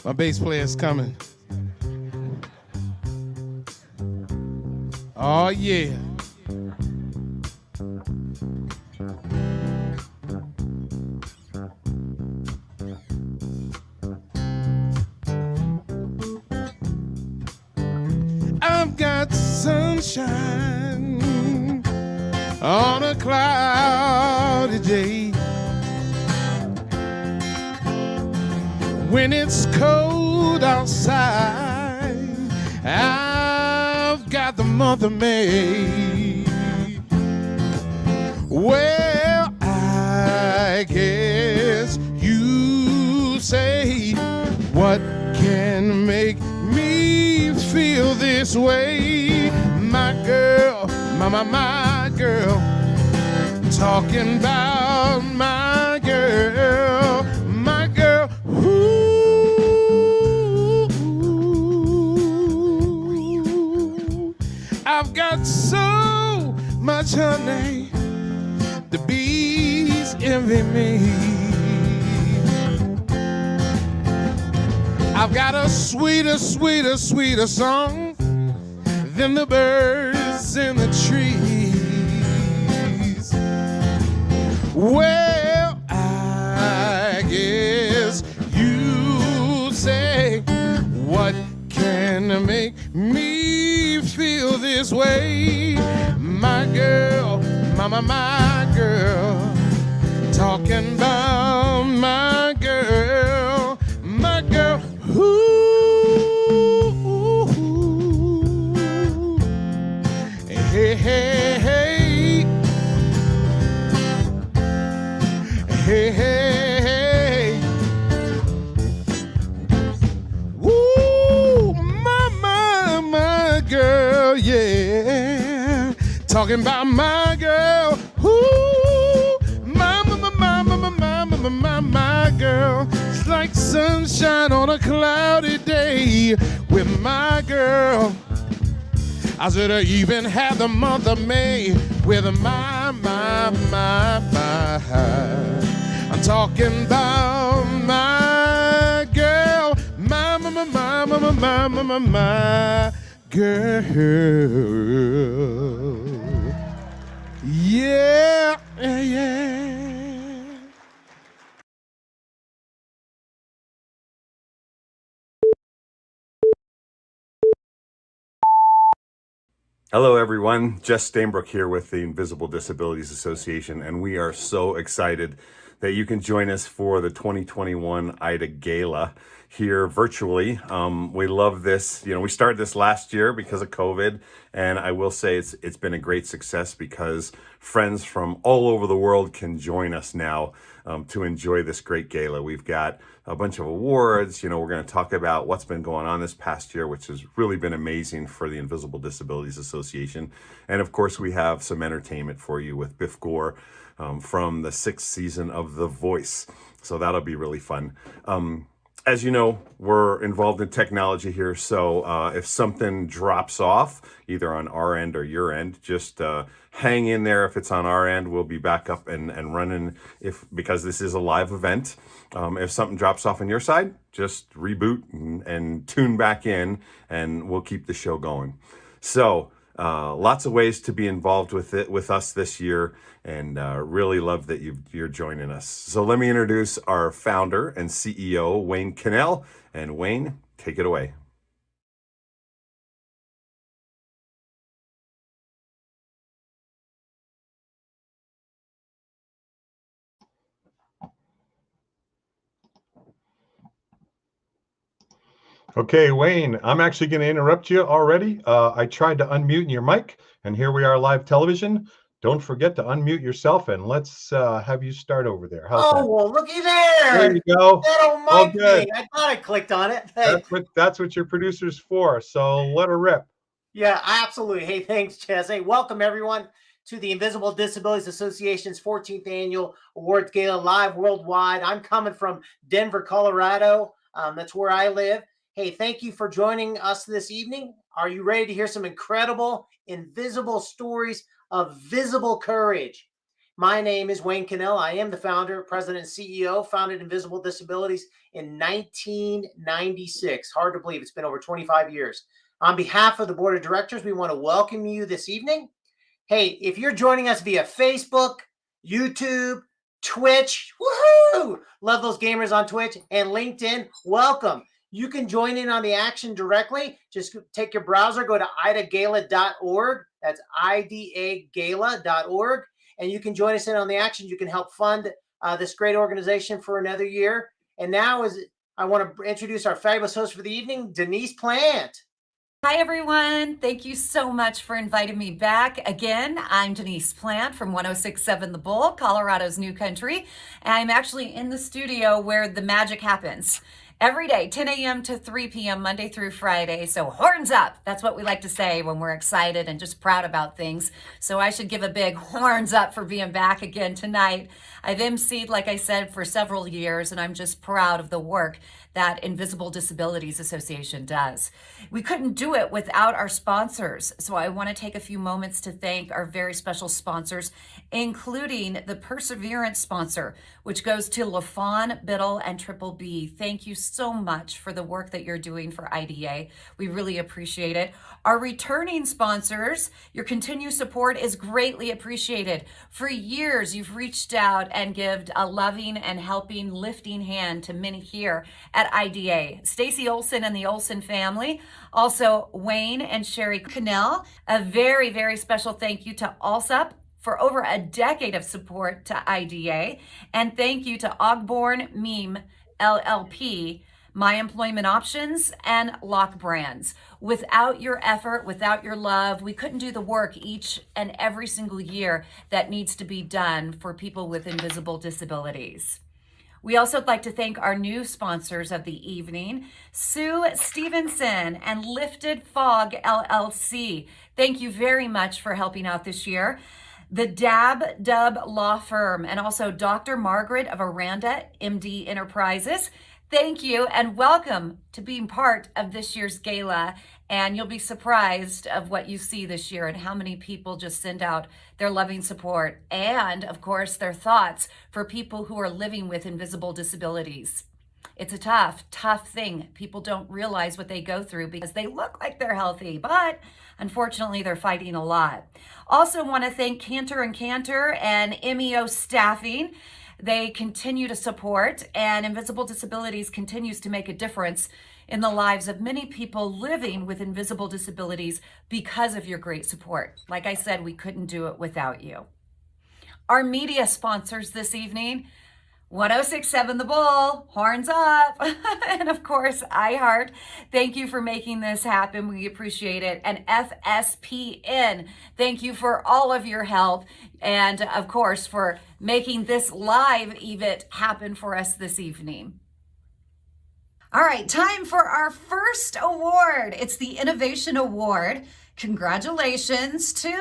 My bass player's coming. Oh, yeah. I've got sunshine on a cloudy day. When it's cold outside, I've got the month of May. Well, I guess you say, what can make me feel this way? My girl, my girl, talking about my girl, ooh. I've got so much honey, the bees envy me. I've got a sweeter, sweeter, sweeter song than the birds in the trees. Well, I guess you say, what can make me feel this way? My girl, my girl, talking about my girl, ooh. Hey, hey, hey, hey, hey, hey. Ooh, my girl, yeah. Talking about my girl, ooh, my girl. It's like sunshine on a cloudy day with my girl. I should have even had the month of May with my. I'm talking about my girl, my girl. Yeah, yeah. Hello, everyone. Jess Stainbrook here with the Invisible Disabilities Association, and we are so excited that you can join us for the 2021 IDA Gala here virtually. We love this. You know, we started this last year because of COVID, and I will say it's been a great success because friends from all over the world can join us now to enjoy this great gala. We've got a bunch of awards. You know, we're going to talk about what's been going on this past year, which has really been amazing for the Invisible Disabilities Association. And of course, we have some entertainment for you with Biff Gore from the 6th season of The Voice. So that'll be really fun. As you know, we're involved in technology here, so if something drops off, either on our end or your end, just hang in there. If it's on our end, we'll be back up and running because this is a live event. If something drops off on your side, just reboot and tune back in, and we'll keep the show going. So lots of ways to be involved with us this year, and really love that you're joining us. So let me introduce our founder and CEO, Wayne Cannell. And Wayne, take it away. Okay, Wayne, I'm actually going to interrupt you already. I tried to unmute your mic, and here we are live television. Don't forget to unmute yourself, and let's have you start over there. How's that? Well, looky there. There you go. That don't mind me. I thought I clicked on it. Hey. That's what your producer's for, so let her rip. Yeah, absolutely. Hey, thanks, Jess. Hey, welcome, everyone. to the Invisible Disabilities Association's 14th Annual Awards Gala live worldwide. I'm coming from Denver, Colorado. That's where I live. Hey, thank you for joining us this evening. Are you ready to hear some incredible, invisible stories of visible courage? My name is Wayne Cannell. I am the founder, president, and CEO, founded Invisible Disabilities in 1996. Hard to believe it's been over 25 years. On behalf of the board of directors, we want to welcome you this evening. Hey, if you're joining us via Facebook, YouTube, Twitch, woohoo! Love those gamers on Twitch, and LinkedIn, welcome. You can join in on the action directly. Just take your browser, go to idagala.org. That's idagala.org. And you can join us in on the action. You can help fund this great organization for another year. And now I want to introduce our fabulous host for the evening, Denise Plante. Hi, everyone. Thank you so much for inviting me back. Again, I'm Denise Plante from 1067 The Bull, Colorado's New Country. And I'm actually in the studio where the magic happens. Every day, 10 a.m. to 3 p.m., Monday through Friday. So horns up. That's what we like to say when we're excited and just proud about things. So I should give a big horns up for being back again tonight. I've emceed, like I said, for several years, and I'm just proud of the work that Invisible Disabilities Association does. We couldn't do it without our sponsors. So I want to take a few moments to thank our very special sponsors, including the Perseverance sponsor, which goes to LaFawn, Biddle, and Triple B. Thank you so much for the work that you're doing for IDA. We really appreciate it. Our returning sponsors, your continued support is greatly appreciated. For years, you've reached out and given a loving and helping, lifting hand to many here at IDA. Stacy Olson and the Olson family, also Wayne and Sherry Cannell. A very, very special thank you to Allsup for over a decade of support to IDA. And thank you to Ogborn Meme LLP, My Employment Options, and Lock Brands. Without your effort, without your love, we couldn't do the work each and every single year that needs to be done for people with invisible disabilities. We also would like to thank our new sponsors of the evening, Sue Stevenson and Lifted Fog LLC. Thank you very much for helping out this year. The Dab Dub Law Firm, and also Dr. Margaret of Aranda, MD Enterprises. Thank you and welcome to being part of this year's gala. And you'll be surprised of what you see this year and how many people just send out their loving support and, of course, their thoughts for people who are living with invisible disabilities. It's a tough, tough thing. People don't realize what they go through because they look like they're healthy, but unfortunately, they're fighting a lot. Also want to thank Cantor and MEO Staffing. They continue to support, and Invisible Disabilities continues to make a difference in the lives of many people living with invisible disabilities because of your great support. Like I said, we couldn't do it without you. Our media sponsors this evening, 1067 The Bull, horns up, and of course, iHeart. Thank you for making this happen. We appreciate it. And FSPN, thank you for all of your help. And of course, for making this live event happen for us this evening. All right, time for our first award. It's the Innovation Award. Congratulations to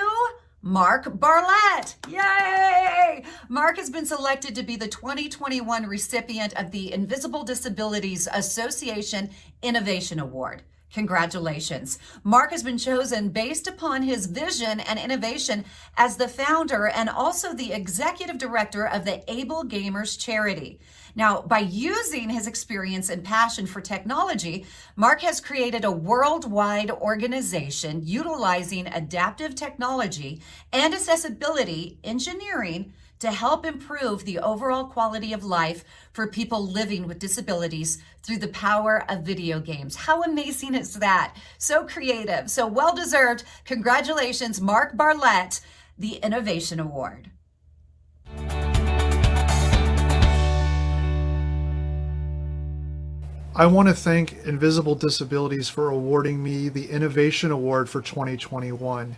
Mark Barlet. Yay! Mark has been selected to be the 2021 recipient of the Invisible Disabilities Association Innovation Award. Congratulations. Mark has been chosen based upon his vision and innovation as the founder and also the executive director of the AbleGamers charity. Now, by using his experience and passion for technology, Mark has created a worldwide organization utilizing adaptive technology and accessibility engineering to help improve the overall quality of life for people living with disabilities through the power of video games. How amazing is that? So creative, so well-deserved. Congratulations, Mark Barlet, the Innovation Award. I want to thank Invisible Disabilities for awarding me the Innovation Award for 2021.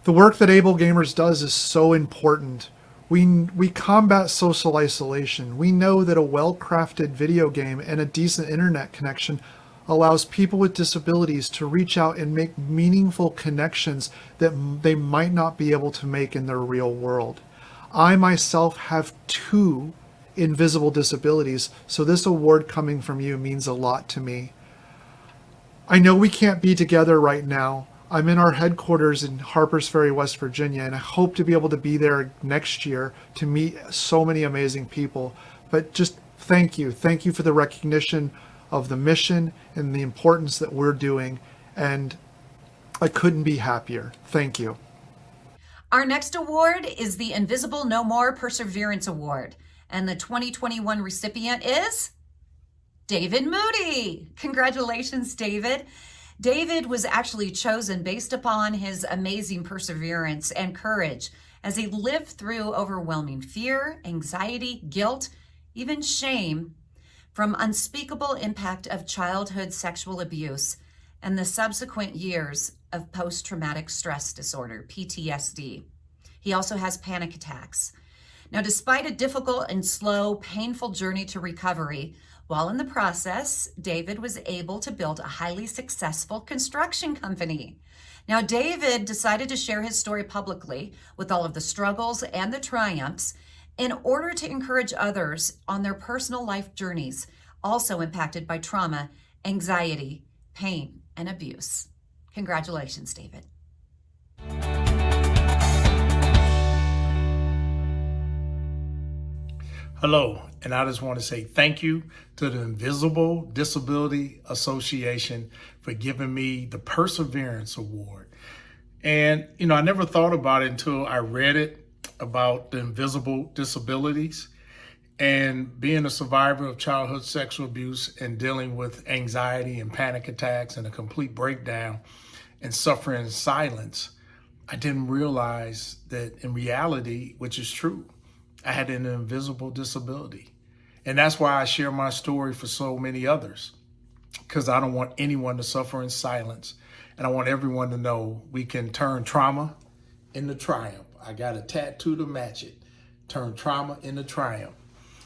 The work that AbleGamers does is so important. We combat social isolation. We know that a well-crafted video game and a decent internet connection allows people with disabilities to reach out and make meaningful connections that they might not be able to make in their real world. I myself have 2 invisible disabilities, so this award coming from you means a lot to me. I know we can't be together right now. I'm in our headquarters in Harpers Ferry, West Virginia, and I hope to be able to be there next year to meet so many amazing people. But just thank you. Thank you for the recognition of the mission and the importance that we're doing. And I couldn't be happier. Thank you. Our next award is the Invisible No More Perseverance Award. And the 2021 recipient is David Moody. Congratulations, David. David was actually chosen based upon his amazing perseverance and courage as he lived through overwhelming fear, anxiety, guilt, even shame from unspeakable impact of childhood sexual abuse and the subsequent years of post-traumatic stress disorder, PTSD. He also has panic attacks. Now, despite a difficult and slow, painful journey to recovery, while in the process, David was able to build a highly successful construction company. Now, David decided to share his story publicly with all of the struggles and the triumphs in order to encourage others on their personal life journeys, also impacted by trauma, anxiety, pain, and abuse. Congratulations, David. Hello, and I just want to say thank you to the Invisible Disability Association for giving me the Perseverance Award. And, I never thought about it until I read it about the invisible disabilities and being a survivor of childhood sexual abuse and dealing with anxiety and panic attacks and a complete breakdown and suffering in silence. I didn't realize that in reality, which is true, I had an invisible disability. And that's why I share my story for so many others, because I don't want anyone to suffer in silence. And I want everyone to know we can turn trauma into triumph. I got a tattoo to match it. Turn trauma into triumph.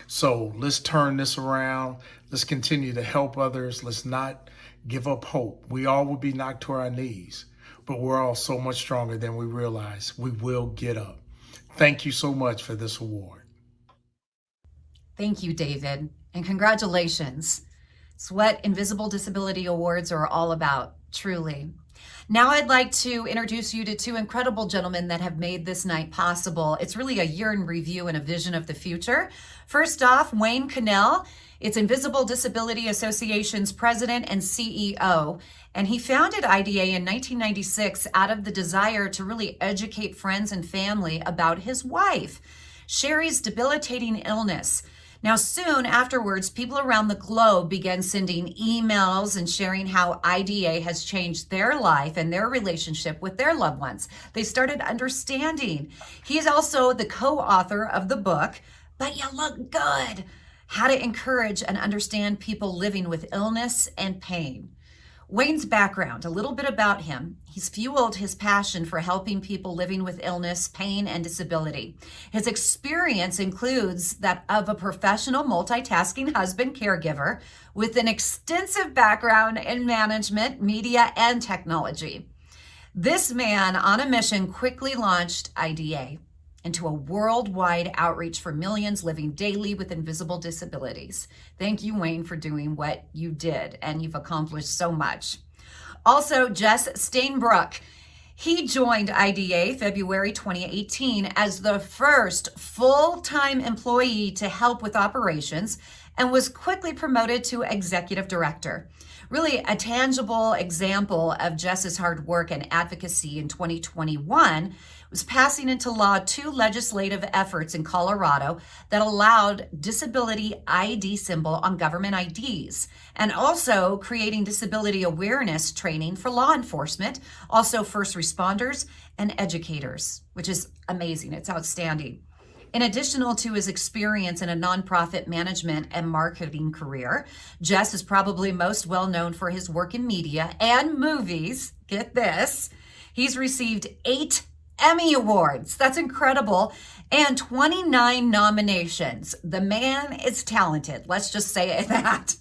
So let's turn this around. Let's continue to help others. Let's not give up hope. We all will be knocked to our knees, but we're all so much stronger than we realize. We will get up. Thank you so much for this award. Thank you, David, and congratulations. It's what Invisible Disability Awards are all about, truly. Now I'd like to introduce you to 2 incredible gentlemen that have made this night possible. It's really a year in review and a vision of the future. First off, Wayne Cannell. It's Invisible Disability Association's president and CEO, and he founded IDA in 1996 out of the desire to really educate friends and family about his wife, Sherry's debilitating illness. Now, soon afterwards, people around the globe began sending emails and sharing how IDA has changed their life and their relationship with their loved ones. They started understanding. He is also the co-author of the book, But You Look Good: How to Encourage and Understand People Living with Illness and Pain. Wayne's background, a little bit about him. He's fueled his passion for helping people living with illness, pain, and disability. His experience includes that of a professional multitasking husband caregiver with an extensive background in management, media, and technology. This man on a mission quickly launched IDA into a worldwide outreach for millions living daily with invisible disabilities. Thank you, Wayne, for doing what you did, and you've accomplished so much. Also, Jess Stainbrook. He joined IDA February 2018 as the first full-time employee to help with operations and was quickly promoted to executive director. Really a tangible example of Jess's hard work and advocacy in 2021 was passing into law 2 legislative efforts in Colorado that allowed disability ID symbol on government IDs, and also creating disability awareness training for law enforcement, also first responders and educators, which is amazing. It's outstanding. In addition to his experience in a nonprofit management and marketing career, Jess is probably most well known for his work in media and movies. Get this, he's received 8 Emmy Awards. That's incredible. And 29 nominations. The man is talented. Let's just say that.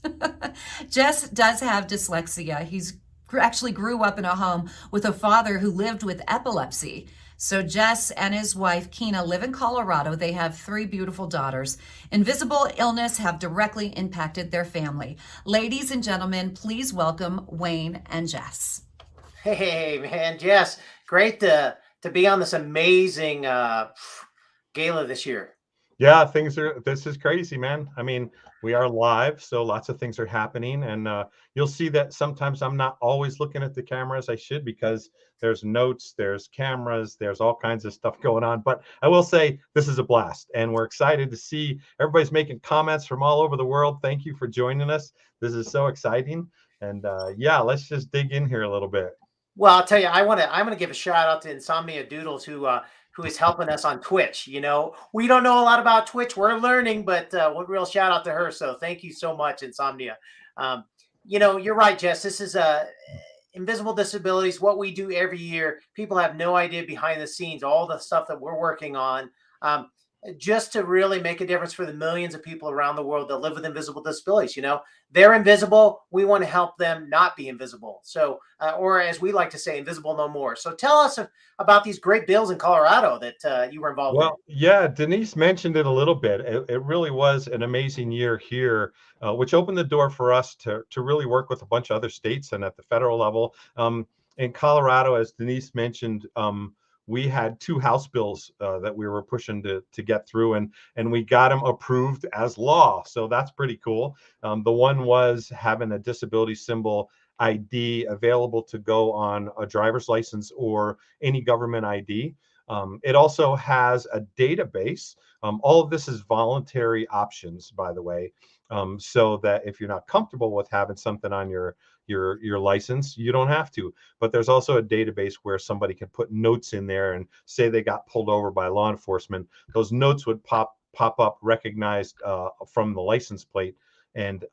Jess does have dyslexia. He's actually grew up in a home with a father who lived with epilepsy. So Jess and his wife, Keena, live in Colorado. They have 3 beautiful daughters. Invisible illness have directly impacted their family. Ladies and gentlemen, please welcome Wayne and Jess. Hey, man, Jess, great to be on this amazing gala this year. Yeah, this is crazy, man. I mean, we are live, so lots of things are happening. And you'll see that sometimes I'm not always looking at the camera as I should, because there's notes, there's cameras, there's all kinds of stuff going on. But I will say this is a blast, and we're excited to see everybody's making comments from all over the world. Thank you for joining us. This is so exciting. And yeah, let's just dig in here a little bit. Well, I'll tell you, I want to give a shout out to Insomnia Doodles, who is helping us on Twitch. You know, we don't know a lot about Twitch. We're learning, but one real shout out to her. So thank you so much, Insomnia. You know, you're right, Jess. This is Invisible Disabilities, what we do every year. People have no idea behind the scenes, all the stuff that we're working on, just to really make a difference for the millions of people around the world that live with invisible disabilities. You know, they're invisible. We want to help them not be invisible. So, or as we like to say, invisible no more. So tell us about these great bills in Colorado that you were involved in. Well, yeah, Denise mentioned it a little bit. It really was an amazing year here, which opened the door for us to really work with a bunch of other states and at the federal level. In Colorado, as Denise mentioned, we had 2 House bills that we were pushing to get through, and we got them approved as law. So that's pretty cool. The one was having a disability symbol ID available to go on a driver's license or any government ID. It also has a database. All of this is voluntary options, by the way, so that if you're not comfortable with having something on your license, you don't have to. But there's also a database where somebody can put notes in there, and say they got pulled over by law enforcement, those notes would pop up recognized from the license plate. And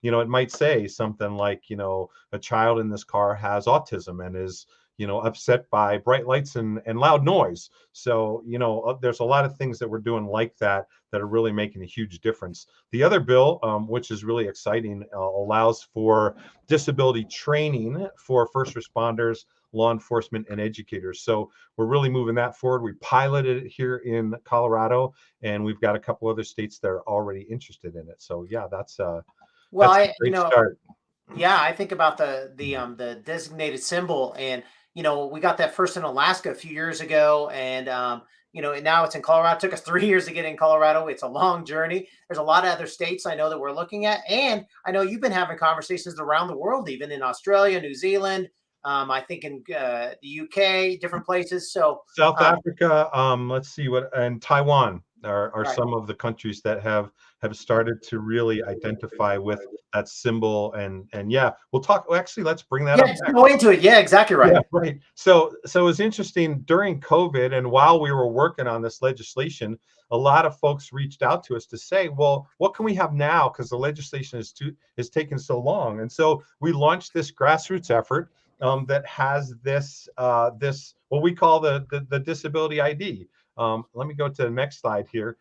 you know, it might say something like, you know, a child in this car has autism and is, you know, upset by bright lights and loud noise. So, you know, there's a lot of things that we're doing like that are really making a huge difference. The other bill, which is really exciting, allows for disability training for first responders, law enforcement, and educators. So we're really moving that forward. We piloted it here in Colorado, and we've got a couple other states that are already interested in it. So yeah, that's a great start. Yeah, I think about the designated symbol, and you know, we got that first in Alaska a few years ago, and you know, and now it's in Colorado. It took us 3 years to get in Colorado. It's a long journey. There's a lot of other states I know that we're looking at, and I know you've been having conversations around the world, even in Australia, New Zealand, I think in the UK, different places. So South Africa, let's see and Taiwan are right. some of the countries that have started to really identify with that symbol. And yeah, we'll talk. Actually, let's bring that up. Go into it. Yeah, exactly right. Yeah, right. So it was interesting during COVID, and while we were working on this legislation, a lot of folks reached out to us to say, well, what can we have now? Because the legislation is taking so long. And so we launched this grassroots effort that has this what we call the disability ID. Let me go to the next slide here.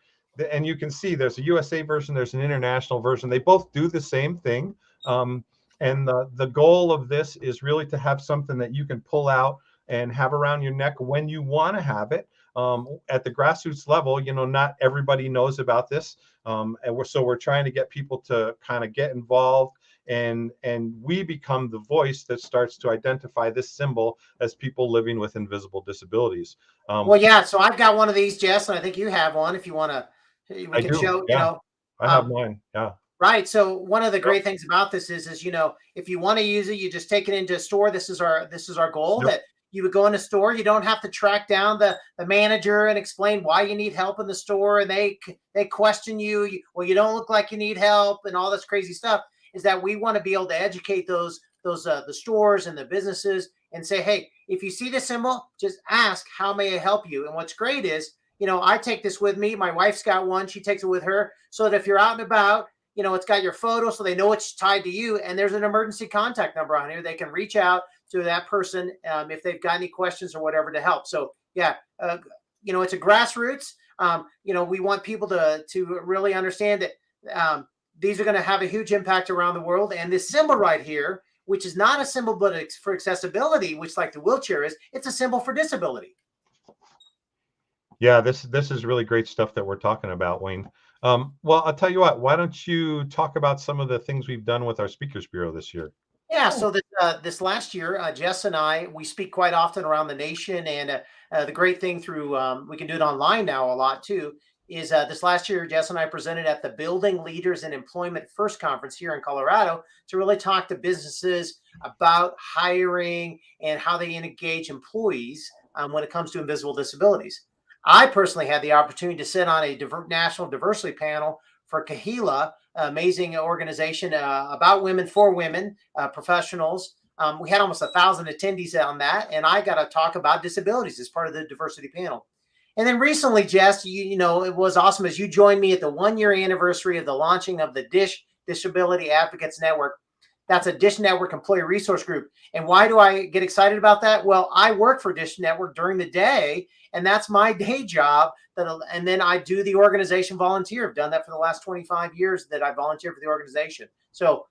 And you can see there's a USA version, there's an international version. They both do the same thing. And the goal of this is really to have something that you can pull out and have around your neck when you want to have it. At the grassroots level, you know, not everybody knows about this. And we're trying to get people to kind of get involved, and we become the voice that starts to identify this symbol as people living with invisible disabilities. Well, yeah. So I've got one of these, Jess, and I think you have one. If you want to, we can show. Yeah. You know, I have mine. Yeah. Right. So one of the great things about this is you know, if you want to use it, you just take it into a store. This is our goal. Yep. That you would go in a store. You don't have to track down the manager and explain why you need help in the store, and they question you. Well, you don't look like you need help, and all this crazy stuff. Is that we want to be able to educate those the stores and the businesses and say, hey, if you see the symbol, just ask, how may I help you? And what's great is, you know, I take this with me. My wife's got one. She takes it with her, so that if you're out and about, you know, it's got your photo, so they know it's tied to you. And there's an emergency contact number on here. They can reach out to that person if they've got any questions or whatever to help. So yeah, you know, it's a grassroots. You know, we want people to really understand that these are going to have a huge impact around the world. And this symbol right here, which is not a symbol but it's for accessibility, which like the wheelchair is, it's a symbol for disability. Yeah, this is really great stuff that we're talking about, Wayne. Well, I'll tell you what, why don't you talk about some of the things we've done with our Speakers Bureau this year? Yeah, so this last year, Jess and I, we speak quite often around the nation. And the great thing through, we can do it online now a lot too, is this last year, Jess and I presented at the Building Leaders in Employment First Conference here in Colorado to really talk to businesses about hiring and how they engage employees when it comes to invisible disabilities. I personally had the opportunity to sit on a national diversity panel for Kahila, amazing organization about women for women professionals. We had almost 1,000 attendees on that, and I got to talk about disabilities as part of the diversity panel. And then recently, Jess, you know, it was awesome as you joined me at the 1-year anniversary of the launching of the DISH Disability Advocates Network. That's a DISH Network employee resource group. And why do I get excited about that? Well, I work for DISH Network during the day, and that's my day job. And then I do the organization volunteer. I've done that for the last 25 years that I volunteer for the organization. So,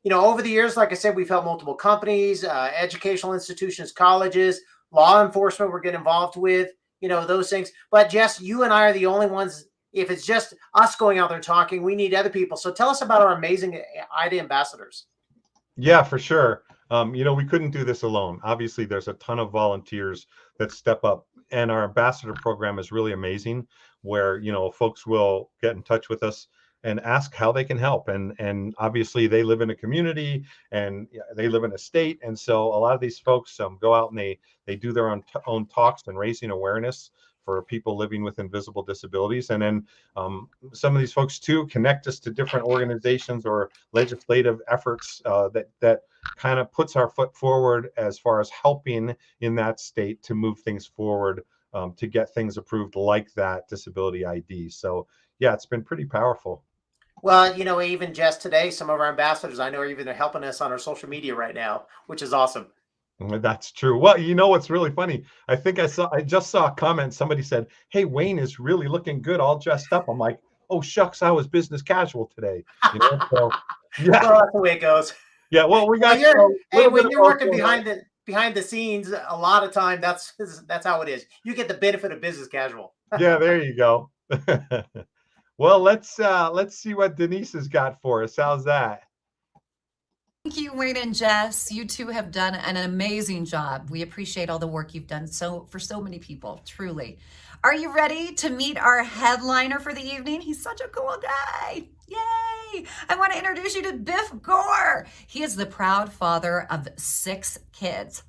you know, over the years, like I said, we've helped multiple companies, educational institutions, colleges, law enforcement we're getting involved with, you know, those things. But Jess, you and I are the only ones. If it's just us going out there talking, we need other people. So tell us about our amazing IDA ambassadors. Yeah, for sure. You know, we couldn't do this alone. Obviously, there's a ton of volunteers that step up, and our ambassador program is really amazing, where, you know, folks will get in touch with us and ask how they can help. And obviously, they live in a community and they live in a state, and so a lot of these folks go out and they do their own talks and raising awareness for people living with invisible disabilities. And then some of these folks too connect us to different organizations or legislative efforts that kind of puts our foot forward as far as helping in that state to move things forward, to get things approved like that disability ID. So yeah, it's been pretty powerful. Well, you know, even just today, some of our ambassadors I know are even helping us on our social media right now, which is awesome. That's true. Well, you know what's really funny? I think I just saw a comment. Somebody said, "Hey, Wayne is really looking good, all dressed up." I'm like, "Oh shucks, I was business casual today." You know, so yeah, Well, that's the way it goes. yeah. Well, we got hey, when you're working behind the scenes, a lot of time that's how it is. You get the benefit of business casual. Yeah, there you go. Well, let's see what Denise has got for us. How's that? Thank you, Wayne and Jess. You two have done an amazing job. We appreciate all the work you've done for so many people, truly. Are you ready to meet our headliner for the evening? He's such a cool guy. Yay! I want to introduce you to Biff Gore. He is the proud father of 6 kids.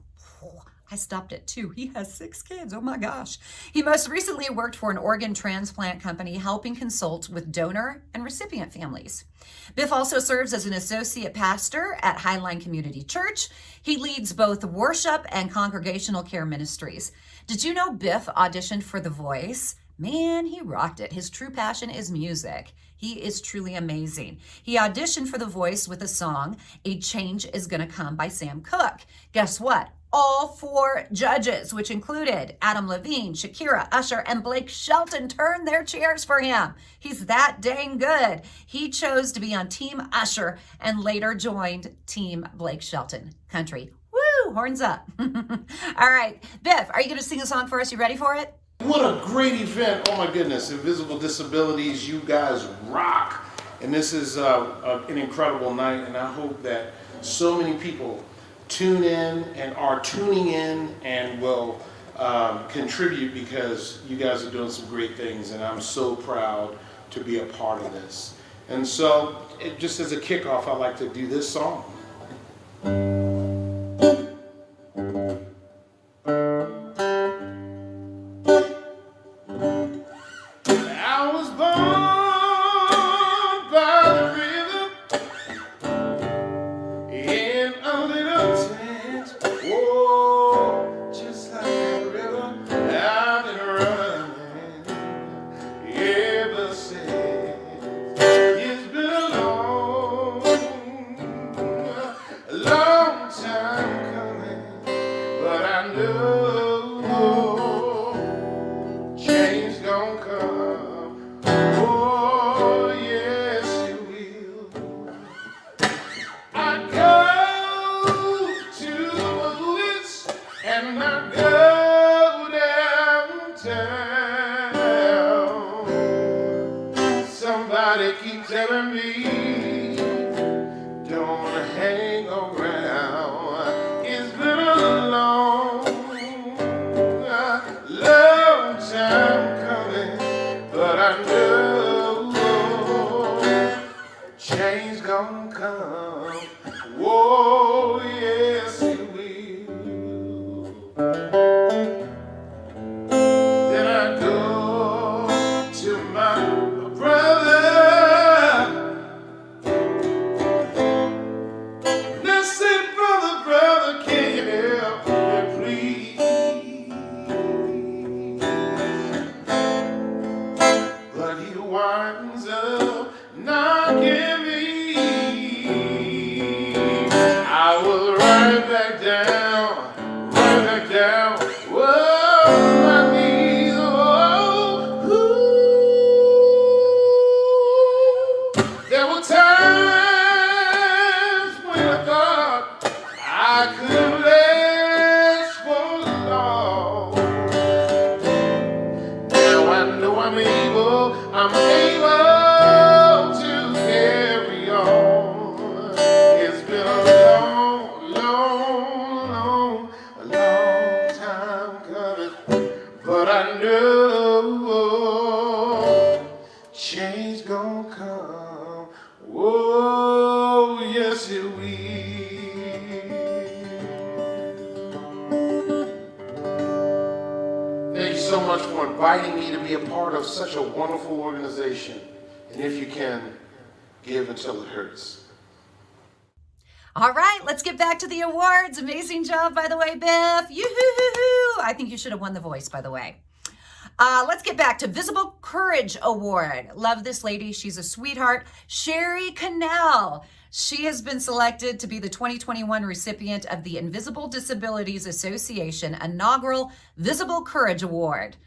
I stopped at 2. He has 6 kids. Oh my gosh. He most recently worked for an organ transplant company helping consult with donor and recipient families. Biff also serves as an associate pastor at Highline Community Church. He leads both worship and congregational care ministries. Did you know Biff auditioned for The Voice? Man, he rocked it. His true passion is music. He is truly amazing. He auditioned for The Voice with a song, A Change Is Gonna Come by Sam Cooke. Guess what? All 4 judges, which included Adam Levine, Shakira, Usher, and Blake Shelton, turned their chairs for him. He's that dang good. He chose to be on Team Usher and later joined Team Blake Shelton. Country. Woo! Horns up. All right. Biff, are you going to sing a song for us? You ready for it? What a great event. Oh my goodness. Invisible Disabilities, you guys rock. And this is an incredible night, and I hope that so many people tune in and are tuning in and will contribute, because you guys are doing some great things, and I'm so proud to be a part of this. And so, just as a kickoff, I'd like to do this song. I was born by the river in a little tent. Oh, just like that river, I've been running ever since. It's been a long, long back down, right back down. Whoa, my knees, oh, ooh. There were times when I thought I could last for long. Now I know I'm able to carry on. It's been a long time coming, but I know change gonna come. Oh, yes it will. Thank you so much for inviting me to be a part of such a wonderful organization. And if you can, give until it hurts. All right, let's get back to the awards. Amazing job, by the way, Biff. Yoo-hoo-hoo-hoo. I think you should have won the voice, by the way. Let's get back to Visible Courage Award. Love this lady. She's a sweetheart. Sherry Cannell. She has been selected to be the 2021 recipient of the Invisible Disabilities Association inaugural Visible Courage Award.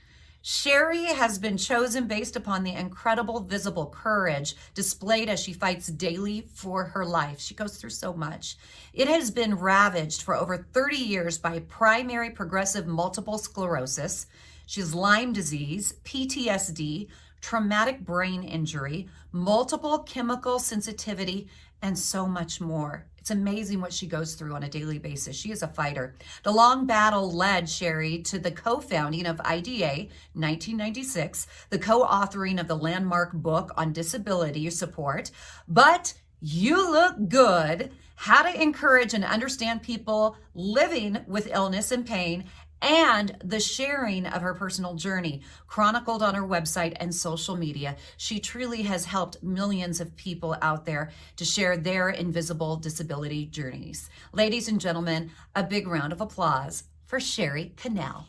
Sherry has been chosen based upon the incredible visible courage displayed as she fights daily for her life. She goes through so much. It has been ravaged for over 30 years by primary progressive multiple sclerosis. She has Lyme disease, PTSD, traumatic brain injury, multiple chemical sensitivity, and so much more. It's amazing what she goes through on a daily basis. She is a fighter. The long battle led Sherry to the co-founding of IDA 1996, the co-authoring of the landmark book on disability support, But You Look Good, How to Encourage and Understand People Living with Illness and Pain, and the sharing of her personal journey chronicled on her website and social media. She truly has helped millions of people out there to share their invisible disability journeys. Ladies and gentlemen, a big round of applause for Sherry Cannell.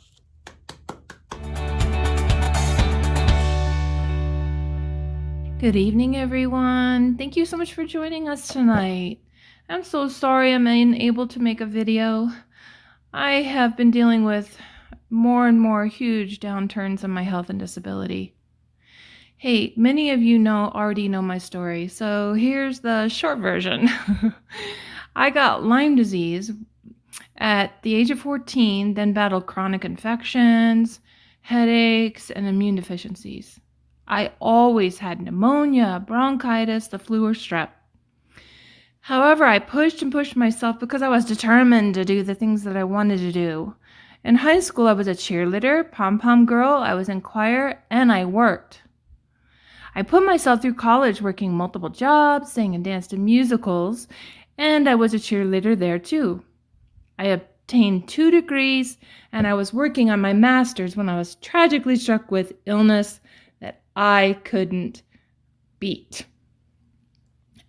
Good evening, everyone. Thank you so much for joining us tonight. I'm so sorry I'm unable to make a video. I have been dealing with more and more huge downturns in my health and disability. Hey, many of you already know my story, so here's the short version. I got Lyme disease at the age of 14, then battled chronic infections, headaches, and immune deficiencies. I always had pneumonia, bronchitis, the flu, or strep. However, I pushed and pushed myself because I was determined to do the things that I wanted to do. In high school, I was a cheerleader, pom-pom girl, I was in choir, and I worked. I put myself through college working multiple jobs, sang and danced in musicals, and I was a cheerleader there too. I obtained 2 degrees, and I was working on my master's when I was tragically struck with illness that I couldn't beat.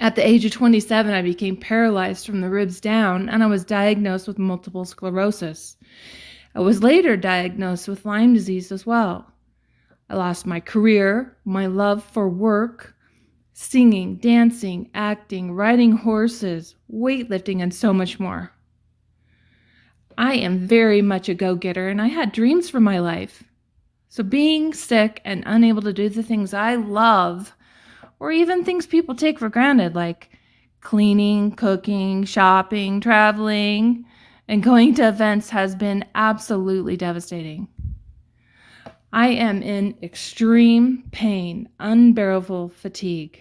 At the age of 27, I became paralyzed from the ribs down, and I was diagnosed with multiple sclerosis. I was later diagnosed with Lyme disease as well. I lost my career, my love for work, singing, dancing, acting, riding horses, weightlifting, and so much more. I am very much a go-getter, and I had dreams for my life. So being sick and unable to do the things I love, or even things people take for granted, like cleaning, cooking, shopping, traveling, and going to events, has been absolutely devastating. I am in extreme pain, unbearable fatigue,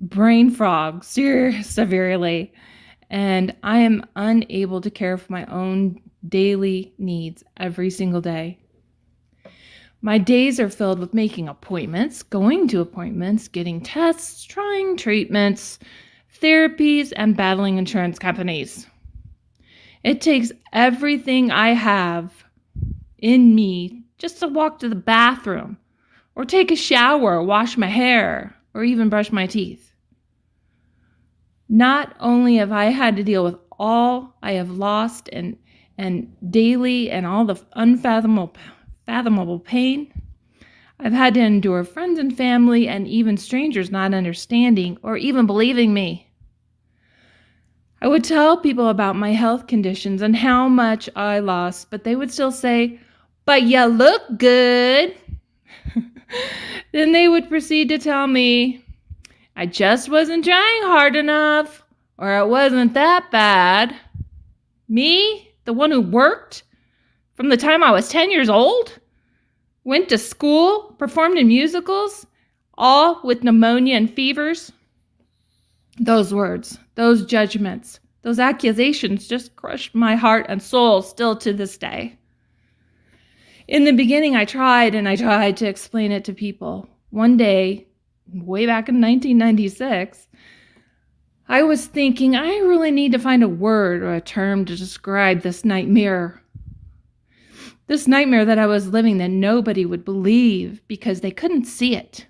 brain fog severely, and I am unable to care for my own daily needs every single day. My days are filled with making appointments, going to appointments, getting tests, trying treatments, therapies, and battling insurance companies. It takes everything I have in me just to walk to the bathroom, or take a shower, or wash my hair, or even brush my teeth. Not only have I had to deal with all I have lost and daily and all the unfathomable pain, I've had to endure friends and family and even strangers not understanding or even believing me. I would tell people about my health conditions and how much I lost, but they would still say, "But you look good." Then they would proceed to tell me I just wasn't trying hard enough, or it wasn't that bad. Me, the one who worked from the time I was 10 years old, went to school, performed in musicals, all with pneumonia and fevers. Those words, those judgments, those accusations just crushed my heart and soul still to this day. In the beginning, I tried to explain it to people. One day, way back in 1996, I was thinking I really need to find a word or a term to describe this nightmare. This nightmare that I was living that nobody would believe because they couldn't see it.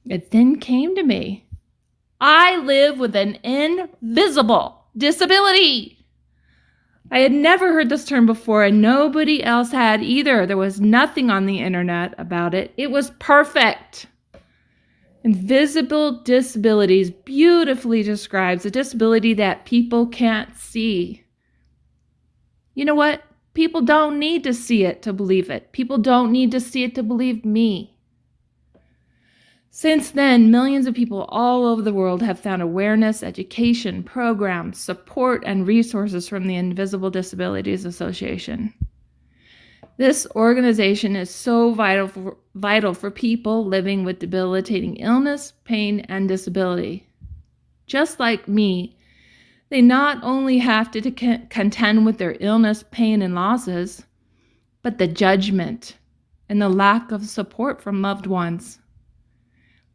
It then came to me. I live with an invisible disability. I had never heard this term before, and nobody else had either. There was nothing on the internet about it. It was perfect. Invisible disabilities beautifully describes a disability that people can't see. You know what? People don't need to see it to believe it. People don't need to see it to believe me. Since then, millions of people all over the world have found awareness, education, programs, support, and resources from the Invisible Disabilities Association. This organization is so vital for people living with debilitating illness, pain, and disability. Just like me, they not only have to contend with their illness, pain, and losses, but the judgment and the lack of support from loved ones.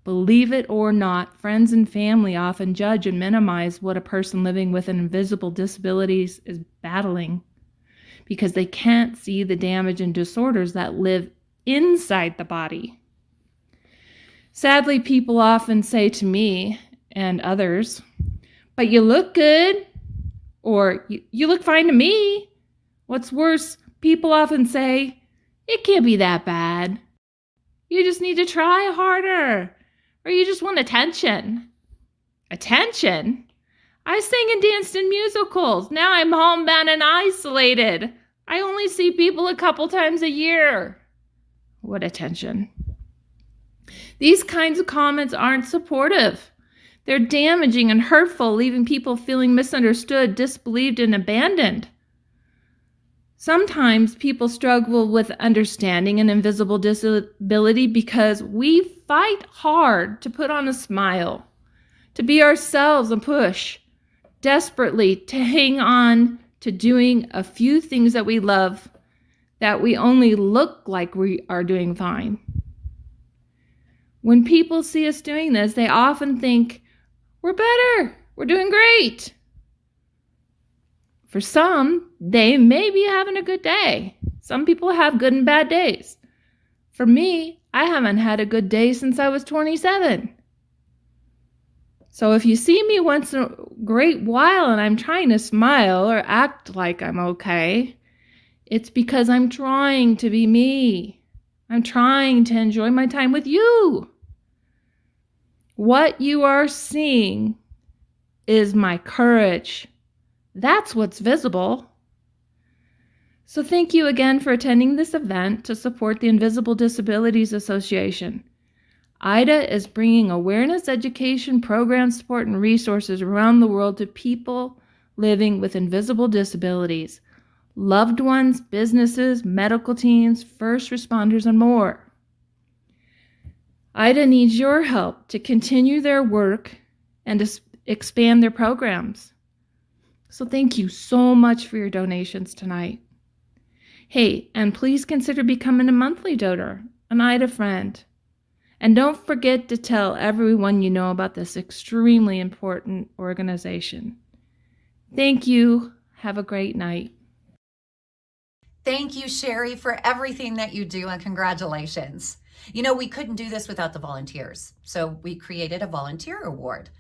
Believe it or not, friends and family often judge and minimize what a person living with an invisible disability is battling because they can't see the damage and disorders that live inside the body. Sadly, people often say to me and others, "But you look good," or "You look fine to me." What's worse, people often say, "It can't be that bad. You just need to try harder. Or you just want attention." Attention? I sang and danced in musicals. Now I'm homebound and isolated. I only see people a couple times a year. What attention? These kinds of comments aren't supportive. They're damaging and hurtful, leaving people feeling misunderstood, disbelieved, and abandoned. Sometimes people struggle with understanding an invisible disability because we fight hard to put on a smile, to be ourselves and push desperately to hang on to doing a few things that we love, that we only look like we are doing fine. When people see us doing this, they often think, "We're better, we're doing great." For some, they may be having a good day. Some people have good and bad days. For me, I haven't had a good day since I was 27. So if you see me once in a great while and I'm trying to smile or act like I'm okay, it's because I'm trying to be me. I'm trying to enjoy my time with you. What you are seeing is my courage. That's what's visible. So thank you again for attending this event to support the Invisible Disabilities Association. IDA is bringing awareness, education, program support, and resources around the world to people living with invisible disabilities, loved ones, businesses, medical teams, first responders, and more. IDA needs your help to continue their work and to expand their programs. So thank you so much for your donations tonight. Hey, and please consider becoming a monthly donor, an IDA friend. And don't forget to tell everyone you know about this extremely important organization. Thank you. Have a great night. Thank you, Sherry, for everything that you do, and congratulations. You know, we couldn't do this without the volunteers, so we created a volunteer award.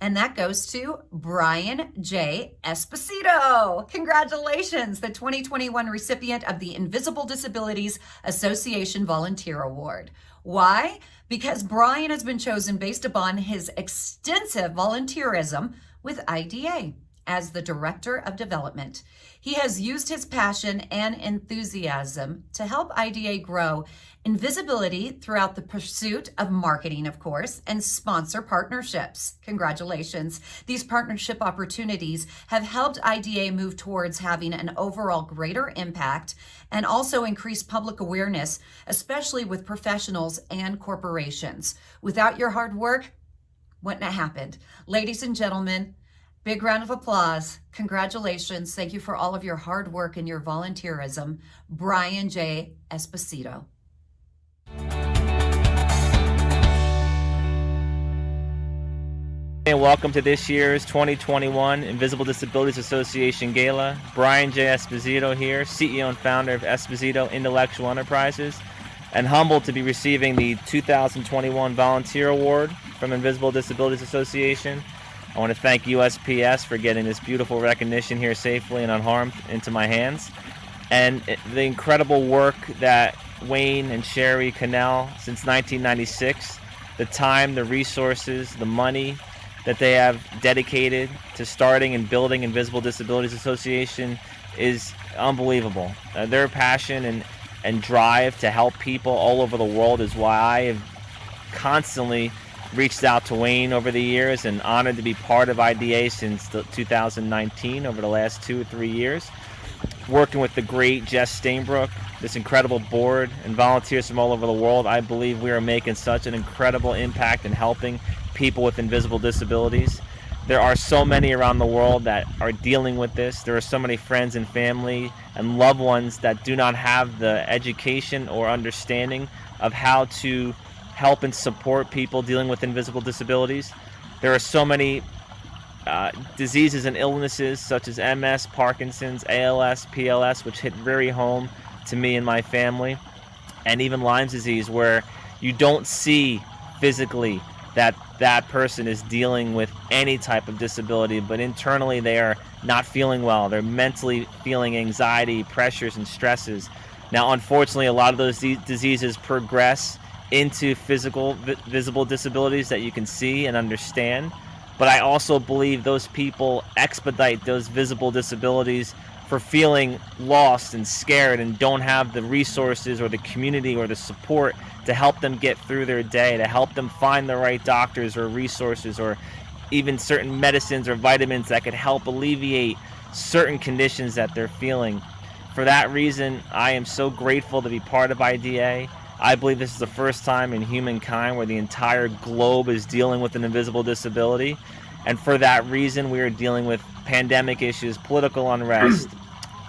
And that goes to Brian J. Esposito. Congratulations, the 2021 recipient of the Invisible Disabilities Association Volunteer Award. Why? Because Brian has been chosen based upon his extensive volunteerism with IDA as the Director of Development. He has used his passion and enthusiasm to help IDA grow in visibility throughout the pursuit of marketing, of course, and sponsor partnerships. Congratulations. These partnership opportunities have helped IDA move towards having an overall greater impact and also increase public awareness, especially with professionals and corporations. Without your hard work, wouldn't have happened. Ladies and gentlemen, big round of applause. Congratulations. Thank you for all of your hard work and your volunteerism. Brian J. Esposito. And welcome to this year's 2021 Invisible Disabilities Association Gala. Brian J. Esposito here, CEO and founder of Esposito Intellectual Enterprises, and humbled to be receiving the 2021 Volunteer Award from Invisible Disabilities Association. I want to thank USPS for getting this beautiful recognition here safely and unharmed into my hands. And the incredible work that Wayne and Sherry Cannell, since 1996, the time, the resources, the money that they have dedicated to starting and building Invisible Disabilities Association is unbelievable. Their passion and drive to help people all over the world is why I have constantly reached out to Wayne over the years and honored to be part of IDA since 2019, over the last 2 or 3 years. Working with the great Jess Stainbrook, this incredible board, and volunteers from all over the world, I believe we are making such an incredible impact in helping people with invisible disabilities. There are so many around the world that are dealing with this. There are so many friends and family and loved ones that do not have the education or understanding of how to help and support people dealing with invisible disabilities. There are so many diseases and illnesses such as MS, Parkinson's, ALS, PLS, which hit very home to me and my family, and even Lyme's disease, where you don't see physically that that person is dealing with any type of disability, but internally they are not feeling well. They're mentally feeling anxiety, pressures, and stresses. Now, unfortunately, a lot of those diseases progress into physical visible disabilities that you can see and understand. But I also believe those people expedite those visible disabilities for feeling lost and scared and don't have the resources or the community or the support to help them get through their day, to help them find the right doctors or resources or even certain medicines or vitamins that could help alleviate certain conditions that they're feeling. For that reason, I am so grateful to be part of IDA. I believe this is the first time in humankind where the entire globe is dealing with an invisible disability. And for that reason, we are dealing with pandemic issues, political unrest,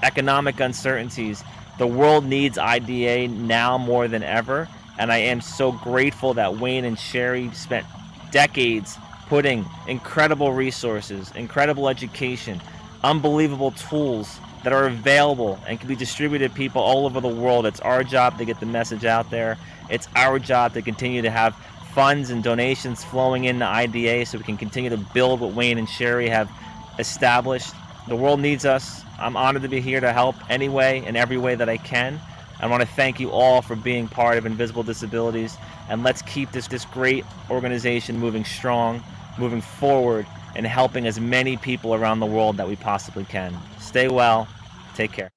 economic uncertainties. The world needs IDA now more than ever. And I am so grateful that Wayne and Sherry spent decades putting incredible resources, incredible education, unbelievable tools that are available and can be distributed to people all over the world. It's our job to get the message out there. It's our job to continue to have funds and donations flowing into IDA so we can continue to build what Wayne and Sherry have established. The world needs us. I'm honored to be here to help any way and every way that I can. I want to thank you all for being part of Invisible Disabilities, and let's keep this great organization moving strong, moving forward, and helping as many people around the world that we possibly can. Stay well. Take care.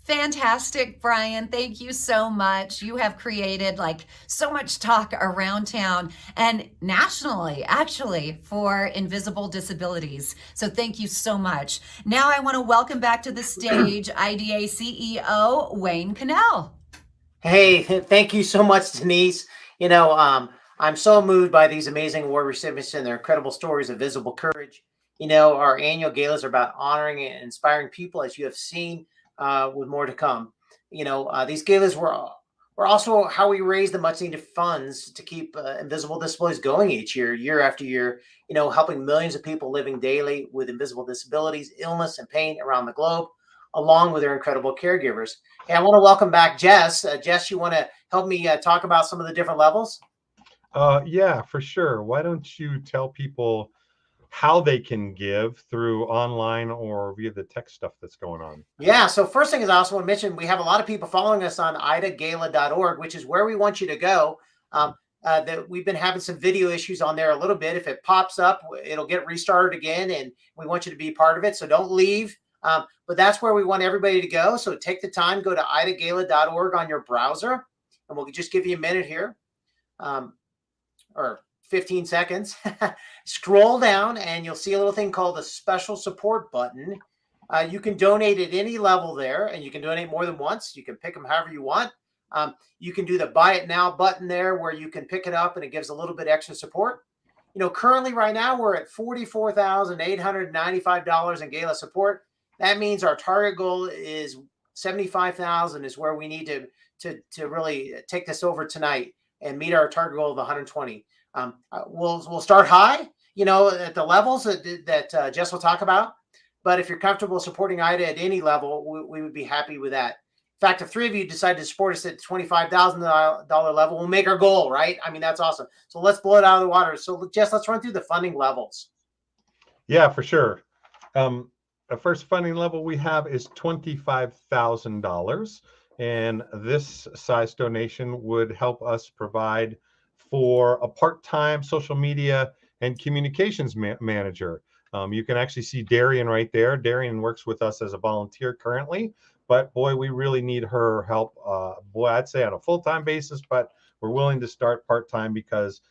Fantastic, Brian. Thank you so much. You have created like so much talk around town and nationally, actually, for invisible disabilities. So thank you so much. Now I want to welcome back to the stage IDA CEO Wayne Cannell. Hey, thank you so much, Denise. I'm so moved by these amazing award recipients and their incredible stories of visible courage. Our annual galas are about honoring and inspiring people, as you have seen, with more to come. These galas were also how we raise the much needed funds to keep invisible disabilities going each year, year after year, helping millions of people living daily with invisible disabilities, illness, and pain around the globe, along with their incredible caregivers. Hey, I want to welcome back Jess. Jess, you want to help me talk about some of the different levels? Yeah, for sure. Why don't you tell people how they can give through online or via the tech stuff that's going on? Yeah. So first thing is I also want to mention we have a lot of people following us on idagala.org, which is where we want you to go. that we've been having some video issues on there a little bit. If it pops up, it'll get restarted again, and we want you to be part of it. So don't leave. But that's where we want everybody to go. So take the time, go to idagala.org on your browser, and we'll just give you a minute here, or 15 seconds. Scroll down, and you'll see a little thing called the special support button. You can donate at any level there, and you can donate more than once. You can pick them however you want. You can do the buy it now button there where you can pick it up and it gives a little bit extra support. You know, currently right now we're at $44,895 in gala support. That means our target goal is 75,000 is where we need to really take this over tonight and meet our target goal of 120. We'll start high, you know, at the levels that Jess will talk about. But if you're comfortable supporting IDA at any level, we would be happy with that. In fact, if 3 of you decide to support us at the $25,000 level, we'll make our goal, right? I mean, that's awesome. So let's blow it out of the water. So Jess, let's run through the funding levels. Yeah, for sure. The first funding level we have is $25,000. And this size donation would help us provide for a part-time social media and communications manager. You can actually see Darian right there. Darian works with us as a volunteer currently, but boy, we really need her help. Boy, I'd say on a full-time basis, but we're willing to start part-time because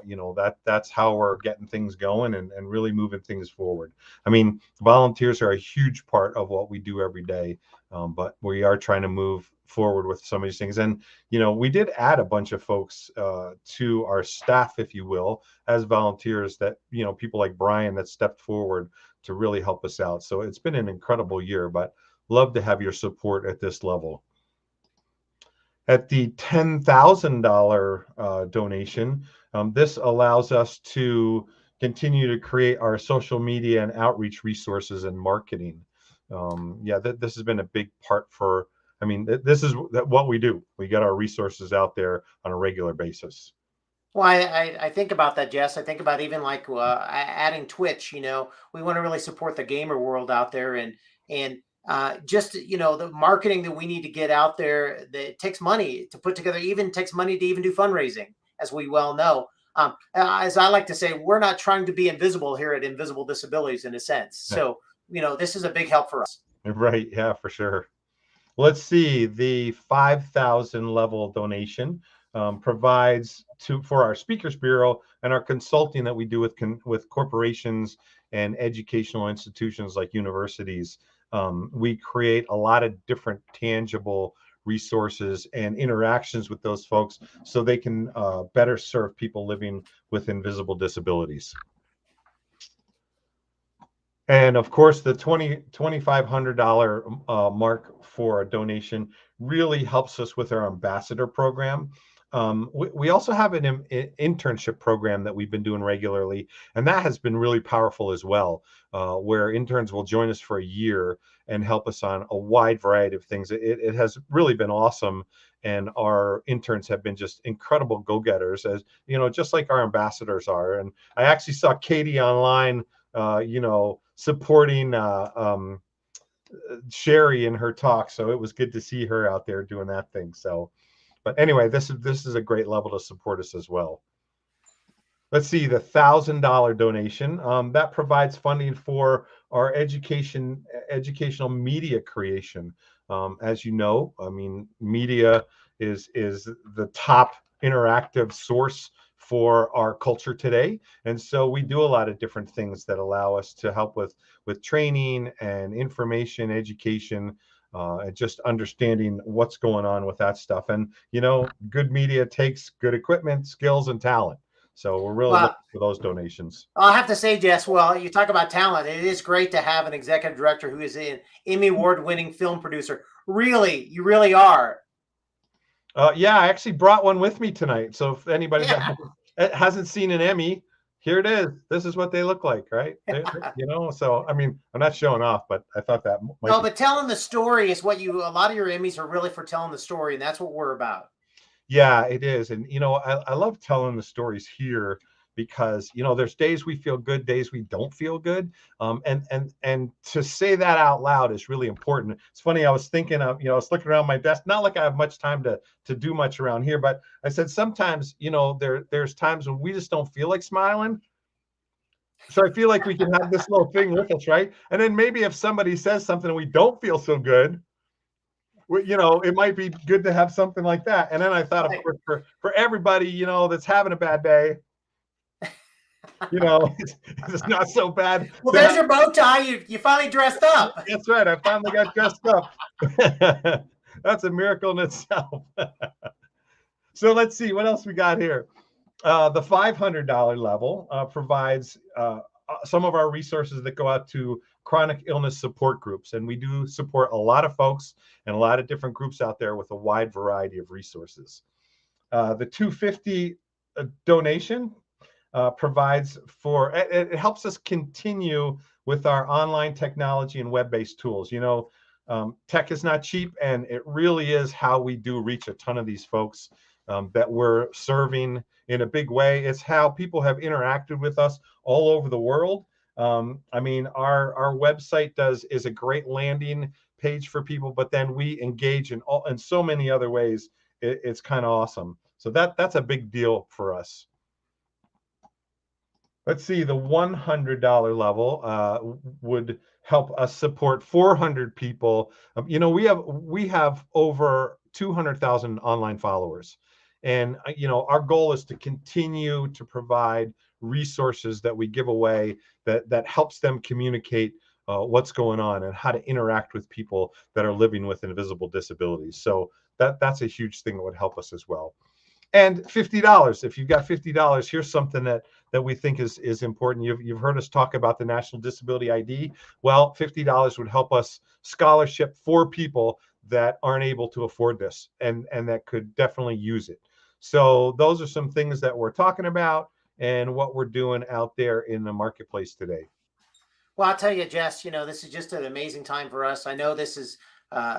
you know, that's how we're getting things going and really moving things forward. I mean, volunteers are a huge part of what we do every day, but we are trying to move forward with some of these things. And, you know, we did add a bunch of folks to our staff, if you will, as volunteers that, you know, people like Brian that stepped forward to really help us out. So it's been an incredible year, but love to have your support at this level. At the $10,000 donation, this allows us to continue to create our social media and outreach resources and marketing. Yeah, this has been a big part for, I mean, this is what we do. We get our resources out there on a regular basis. Well, I think about that, Jess. I think about even like adding Twitch. You know, we want to really support the gamer world out there, and just, you know, the marketing that we need to get out there, that it takes money to put together, even takes money to even do fundraising, as we well know. As I like to say, we're not trying to be invisible here at Invisible Disabilities in a sense. So, you know, this is a big help for us. Right. Yeah, for sure. Let's see. The 5,000 level donation provides for our Speakers Bureau and our consulting that we do with corporations and educational institutions like universities. We create a lot of different tangible resources and interactions with those folks so they can better serve people living with invisible disabilities. And of course, the $2,500 mark for a donation really helps us with our ambassador program. We also have an internship program that we've been doing regularly, and that has been really powerful as well, where interns will join us for a year and help us on a wide variety of things. It has really been awesome, and our interns have been just incredible go-getters, as you know, just like our ambassadors are. And I actually saw Katie online, you know, supporting Sherry in her talk, so it was good to see her out there doing that thing. So. But anyway, this is a great level to support us as well. Let's see, the $1,000 donation that provides funding for our educational media creation. As you know, I mean, media is the top interactive source for our culture today, and so we do a lot of different things that allow us to help with training and information, education. And just understanding what's going on with that stuff. And, you know, good media takes good equipment, skills, and talent. So we're really looking for those donations. I'll have to say, Jess, well, you talk about talent. It is great to have an executive director who is an Emmy Award-winning film producer. Really, you really are. Yeah, I actually brought one with me tonight. So if anybody that hasn't seen an Emmy, here it is. This is what they look like, right? You know, so I mean, I'm not showing off, but I thought that might no, but telling the story is what a lot of your Emmys are really for telling the story, and that's what we're about. Yeah, it is. And you know, I love telling the stories here because, you know, there's days we feel good, days we don't feel good. And to say that out loud is really important. It's funny, I was thinking of, you know, I was looking around my desk, not like I have much time to do much around here, but I said, sometimes, you know, there's times when we just don't feel like smiling. So I feel like we can have this little thing with us, right? And then maybe if somebody says something and we don't feel so good, you know, it might be good to have something like that. And then I thought, of course, for everybody, you know, that's having a bad day, you know, it's not so bad. Well, there's your bow tie. You finally dressed up. That's right. I finally got dressed up. That's a miracle in itself. So let's see what else we got here. The $500 level provides some of our resources that go out to chronic illness support groups. And we do support a lot of folks and a lot of different groups out there with a wide variety of resources. The $250 donation provides for, it helps us continue with our online technology and web-based tools. You know, tech is not cheap, and it really is how we do reach a ton of these folks that we're serving in a big way. It's how people have interacted with us all over the world. I mean, our website is a great landing page for people, but then we engage in so many other ways. It's kind of awesome. So that's a big deal for us. Let's see, the $100 level would help us support 400 people. You know, we have over 200,000 online followers. And, you know, our goal is to continue to provide resources that we give away that helps them communicate what's going on and how to interact with people that are living with invisible disabilities. So that's a huge thing that would help us as well. And $50, if you've got $50, here's something that we think is important. You've heard us talk about the National Disability ID. Well, $50 would help us scholarship for people that aren't able to afford this and that could definitely use it. So those are some things that we're talking about and what we're doing out there in the marketplace today. Well, I'll tell you, Jess, you know, this is just an amazing time for us. I know this is,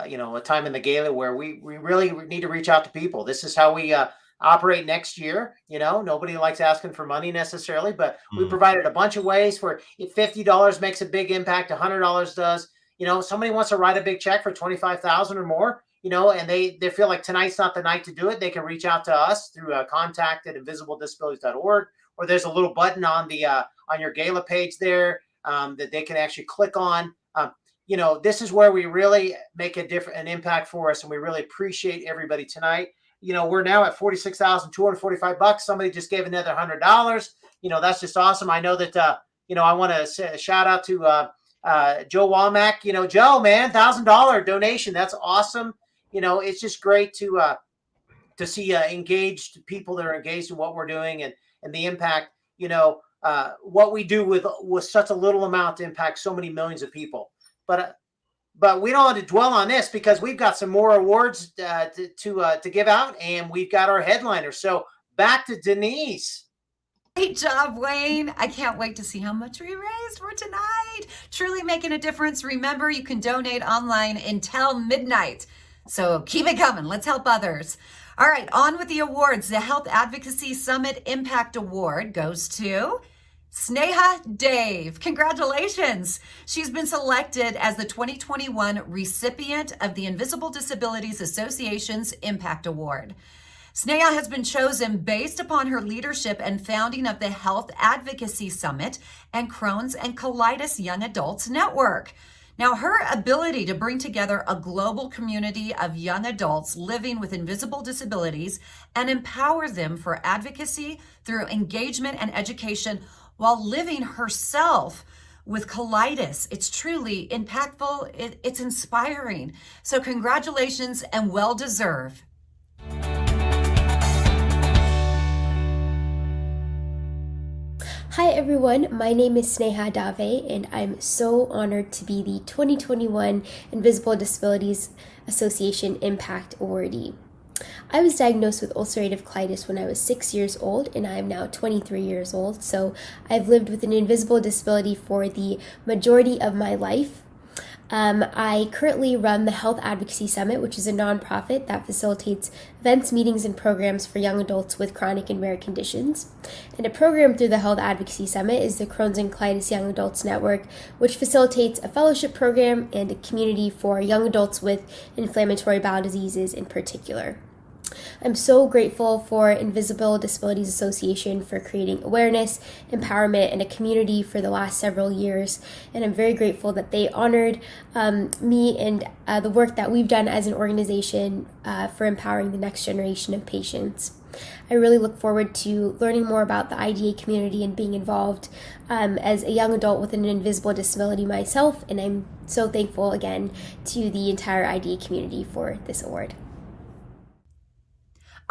you know, a time in the gala where we really need to reach out to people. This is how we operate next year. You know, nobody likes asking for money necessarily, but we provided a bunch of ways where if $50 makes a big impact, $100 does. You know, somebody wants to write a big check for $25,000 or more, you know, and they feel like tonight's not the night to do it. They can reach out to us through contact@invisibledisabilities.org, or there's a little button on the on your gala page there that they can actually click on. You know, this is where we really make an impact for us, and we really appreciate everybody tonight. You know, we're now at $46,245. Somebody just gave another $100. You know, that's just awesome. I know that you know, I want to say a shout out to Joe Womack. You know, Joe, man, $1,000 donation. That's awesome. You know, it's just great to see engaged people that are engaged in what we're doing and the impact, you know, what we do with such a little amount to impact so many millions of people. But we don't have to dwell on this because we've got some more awards to give out, and we've got our headliner. So back to Denise. Great job, Wayne. I can't wait to see how much we raised for tonight. Truly making a difference. Remember, you can donate online until midnight. So keep it coming. Let's help others. All right, on with the awards. The Health Advocacy Summit Impact Award goes to Sneha Dave. Congratulations. She's been selected as the 2021 recipient of the Invisible Disabilities Association's Impact Award. Sneha has been chosen based upon her leadership and founding of the Health Advocacy Summit and Crohn's and Colitis Young Adults Network. Now, her ability to bring together a global community of young adults living with invisible disabilities and empower them for advocacy through engagement and education while living herself with colitis. It's truly impactful. It's inspiring. So congratulations and well-deserved. Hi everyone, my name is Sneha Dave and I'm so honored to be the 2021 Invisible Disabilities Association Impact Awardee. I was diagnosed with ulcerative colitis when I was 6 years old and I am now 23 years old, so I've lived with an invisible disability for the majority of my life. I currently run the Health Advocacy Summit, which is a nonprofit that facilitates events, meetings, and programs for young adults with chronic and rare conditions. And a program through the Health Advocacy Summit is the Crohn's and Colitis Young Adults Network, which facilitates a fellowship program and a community for young adults with inflammatory bowel diseases in particular. I'm so grateful for Invisible Disabilities Association for creating awareness, empowerment, and a community for the last several years. And I'm very grateful that they honored me and the work that we've done as an organization for empowering the next generation of patients. I really look forward to learning more about the IDA community and being involved as a young adult with an invisible disability myself. And I'm so thankful again to the entire IDA community for this award.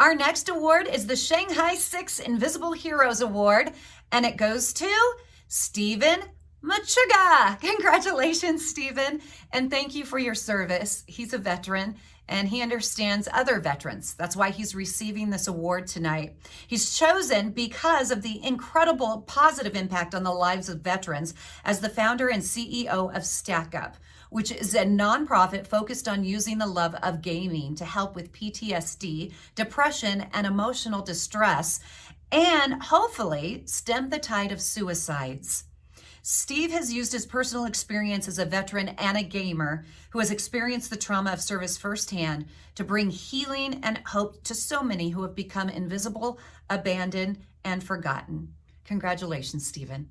Our next award is the Shanghai 6 Invisible Heroes Award, and it goes to Stephen Machuga. Congratulations, Stephen, and thank you for your service. He's a veteran, and he understands other veterans. That's why he's receiving this award tonight. He's chosen because of the incredible positive impact on the lives of veterans as the founder and CEO of Stack Up, which is a nonprofit focused on using the love of gaming to help with PTSD, depression, and emotional distress, and hopefully stem the tide of suicides. Steve has used his personal experience as a veteran and a gamer who has experienced the trauma of service firsthand to bring healing and hope to so many who have become invisible, abandoned, and forgotten. Congratulations, Stephen.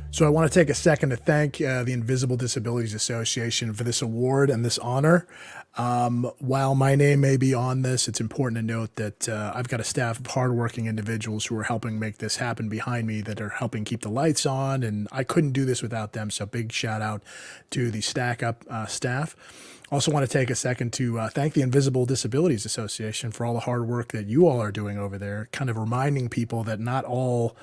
So I want to take a second to thank the Invisible Disabilities Association for this award and this honor. While my name may be on this, it's important to note that I've got a staff of hardworking individuals who are helping make this happen behind me, that are helping keep the lights on, and I couldn't do this without them. So big shout out to the Stack Up staff. Also want to take a second to thank the Invisible Disabilities Association for all the hard work that you all are doing over there, kind of reminding people that not all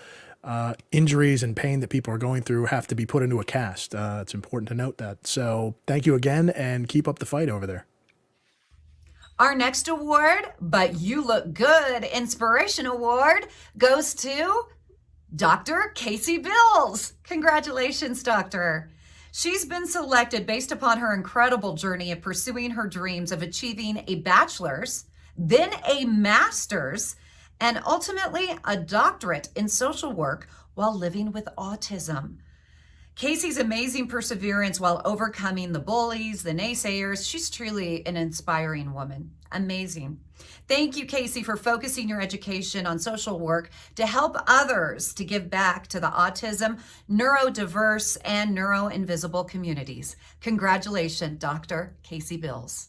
injuries and pain that people are going through have to be put into a cast. It's important to note that. So thank you again, and keep up the fight over there. Our next award, But You Look Good Inspiration Award, goes to Dr. Kaycee Bills. Congratulations, Doctor. She's been selected based upon her incredible journey of pursuing her dreams of achieving a bachelor's, then a master's, and ultimately a doctorate in social work while living with autism. Kaycee's amazing perseverance while overcoming the bullies, the naysayers, she's truly an inspiring woman. Amazing. Thank you, Kaycee, for focusing your education on social work to help others to give back to the autism, neurodiverse, and neuroinvisible communities. Congratulations, Dr. Kaycee Bills.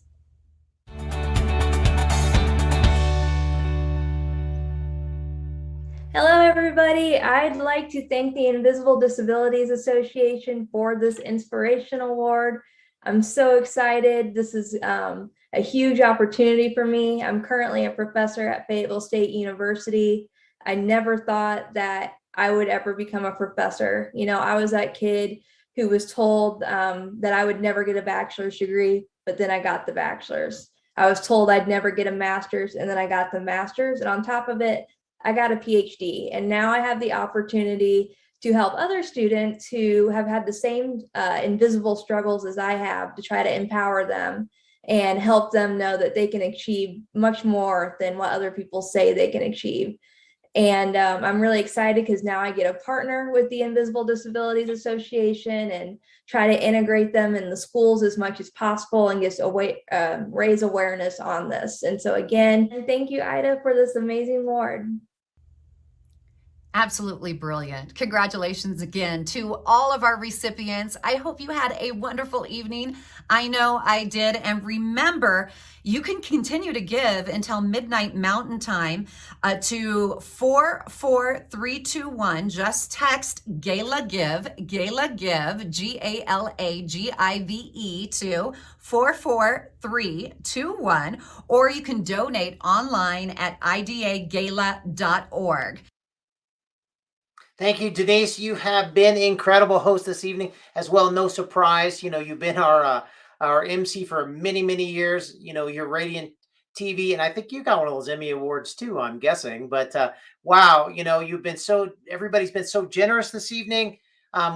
Hello, everybody. I'd like to thank the Invisible Disabilities Association for this inspiration award. I'm so excited. This is a huge opportunity for me. I'm currently a professor at Fayetteville State University. I never thought that I would ever become a professor. You know, I was that kid who was told that I would never get a bachelor's degree, but then I got the bachelor's. I was told I'd never get a master's, and then I got the master's. And on top of it, I got a PhD, and now I have the opportunity to help other students who have had the same invisible struggles as I have, to try to empower them and help them know that they can achieve much more than what other people say they can achieve. And I'm really excited because now I get a partner with the Invisible Disabilities Association and try to integrate them in the schools as much as possible and just raise awareness on this. And so again, thank you, Ida, for this amazing award. Absolutely brilliant. Congratulations again to all of our recipients. I hope you had a wonderful evening. I know I did. And remember, you can continue to give until midnight Mountain Time to 44321. Just text Gala Give, G-A-L-A-G-I-V-E to 44321, or you can donate online at idagala.org. Thank you, Denise. You have been incredible host this evening as well. No surprise, you know, you've been our MC for many, many years. You know, your radiant TV, and I think you got one of those Emmy Awards too, I'm guessing. But wow, everybody's been so generous this evening.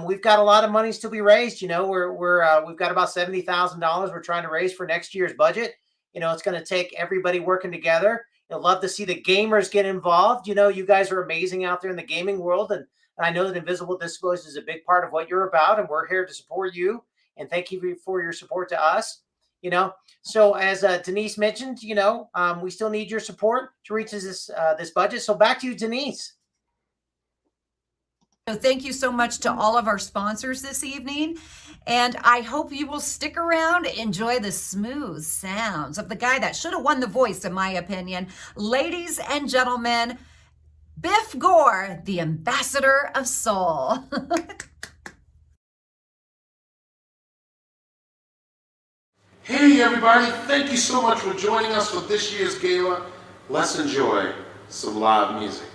We've got a lot of money still be raised. We've got about $70,000 we're trying to raise for next year's budget. It's going to take everybody working together. Love to see the gamers get involved. You guys are amazing out there in the gaming world, and I know that Invisible Disabilities is a big part of what you're about, and we're here to support you. And thank you for your support to us. So as Denise mentioned, we still need your support to reach this budget. So back to you, Denise. So thank you so much to all of our sponsors this evening. And I hope you will stick around, enjoy the smooth sounds of the guy that should have won the voice, in my opinion. Ladies and gentlemen, Biff Gore, the ambassador of soul. Hey everybody, thank you so much for joining us for this year's gala. Let's enjoy some live music.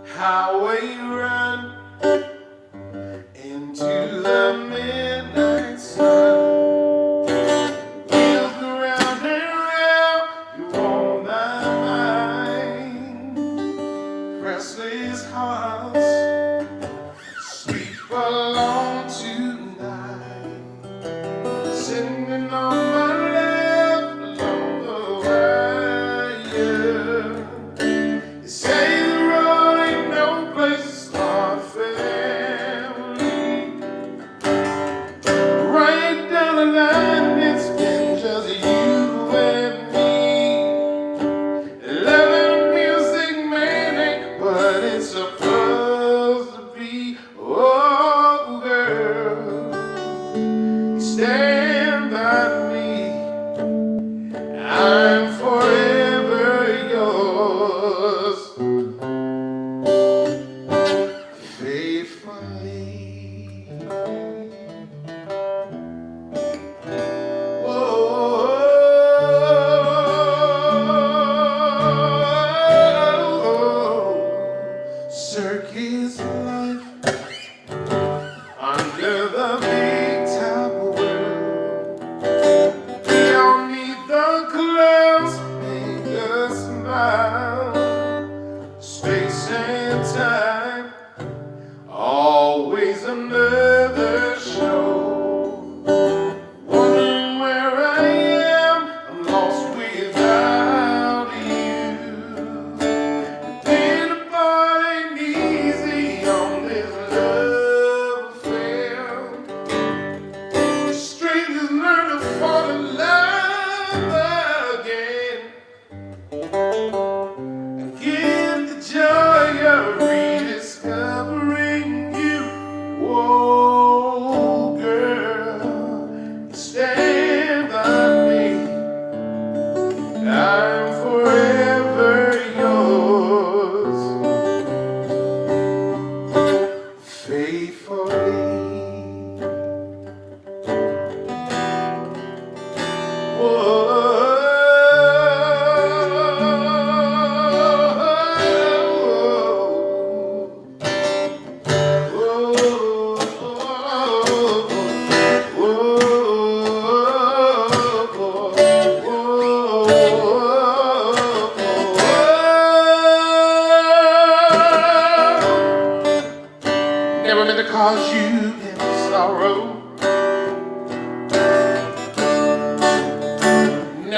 Highway run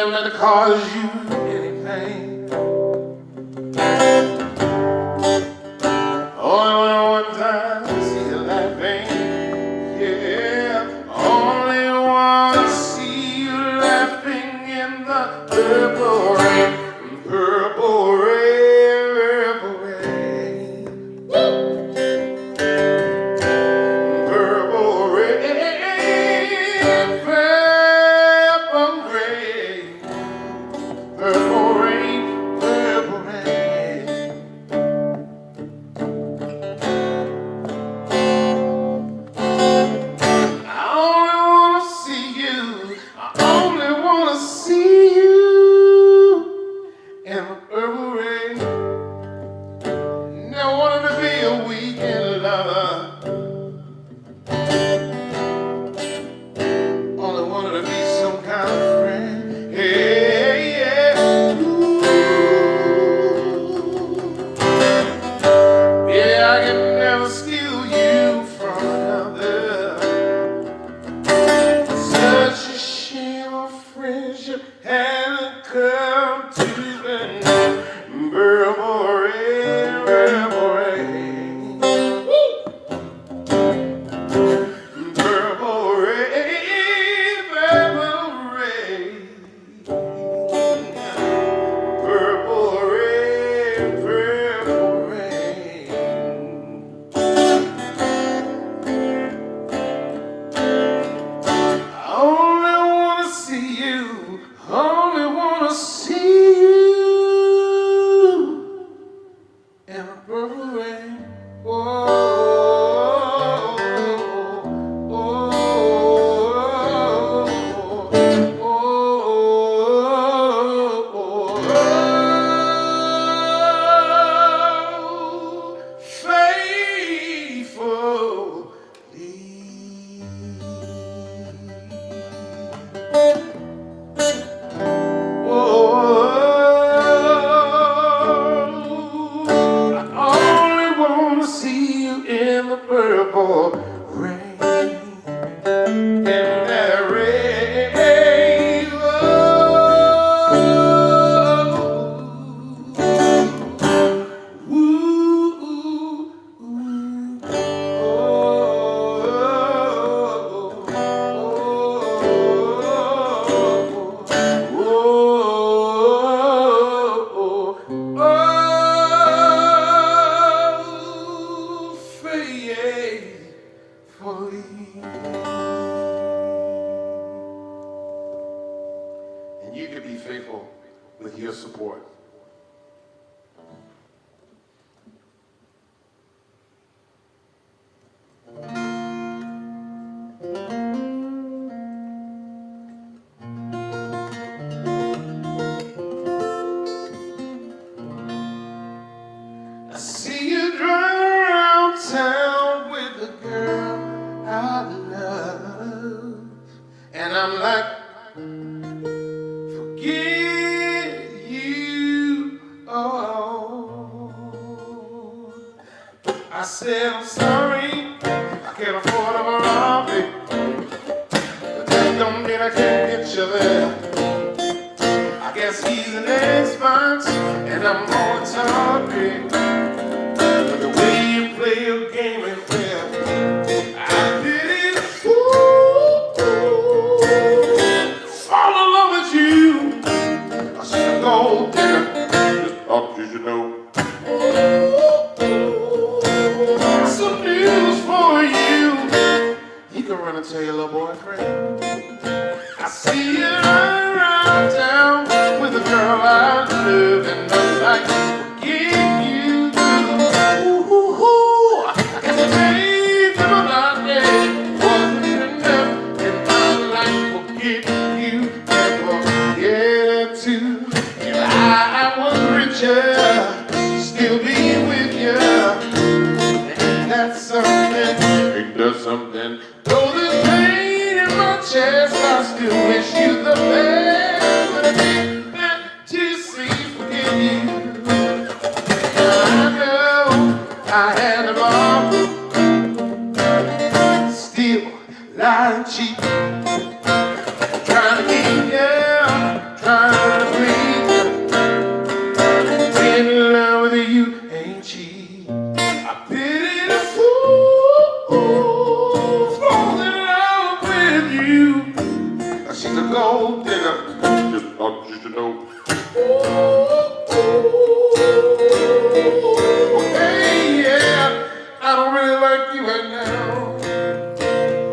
never let it cause you any pain. Only one time to see you laughing. Yeah, only want to see you laughing in the purple rain. Purple rain, purple rain. Purple rain, purple rain. Purple rain, purple rain. I only wanna see you. I only wanna see you in the purple rain. Never wanted to be a weekend lover. Only wanted to be some kind of friend. Hey, yeah. Ooh. Yeah, I can never steal you from another. Such a shame our friendship hasn't come to an end. Purple rain, purple rain. Purple rain, purple rain. Purple rain, purple rain. I only wanna see you, only wanna see you in the purple rain. Oh, oh, I only wanna see you in the purple rain. In that rain. Ooh, ooh, ooh. And you can be faithful with your support. I see you driving around town with a girl I love, and I'm like, forget you, oh. I said, I'm sorry, I can't afford a Ferrari, but that don't mean I can't get you there. I guess he's an Xbox, and I'm on Atari. But the way you play your game is fair. I did it, fall in love with you. I should go there, just thought you should know. Some news for you. You can run and tell your little boyfriend. I see you around town with a girl I love, and I'm like, forget you. Ooh, I guess the days of my life wasn't enough, and I'm like, forget you and forget too. If I was richer, still be with you. Ain't that something? Ain't that something? Though there's pain in my chest, I still wish you the best. But I ain't meant to say forget you. I know I had them all, still lying cheap, trying to keep you, trying she's a gold digger. Just thought you should know. Hey, yeah, I don't really like you right now.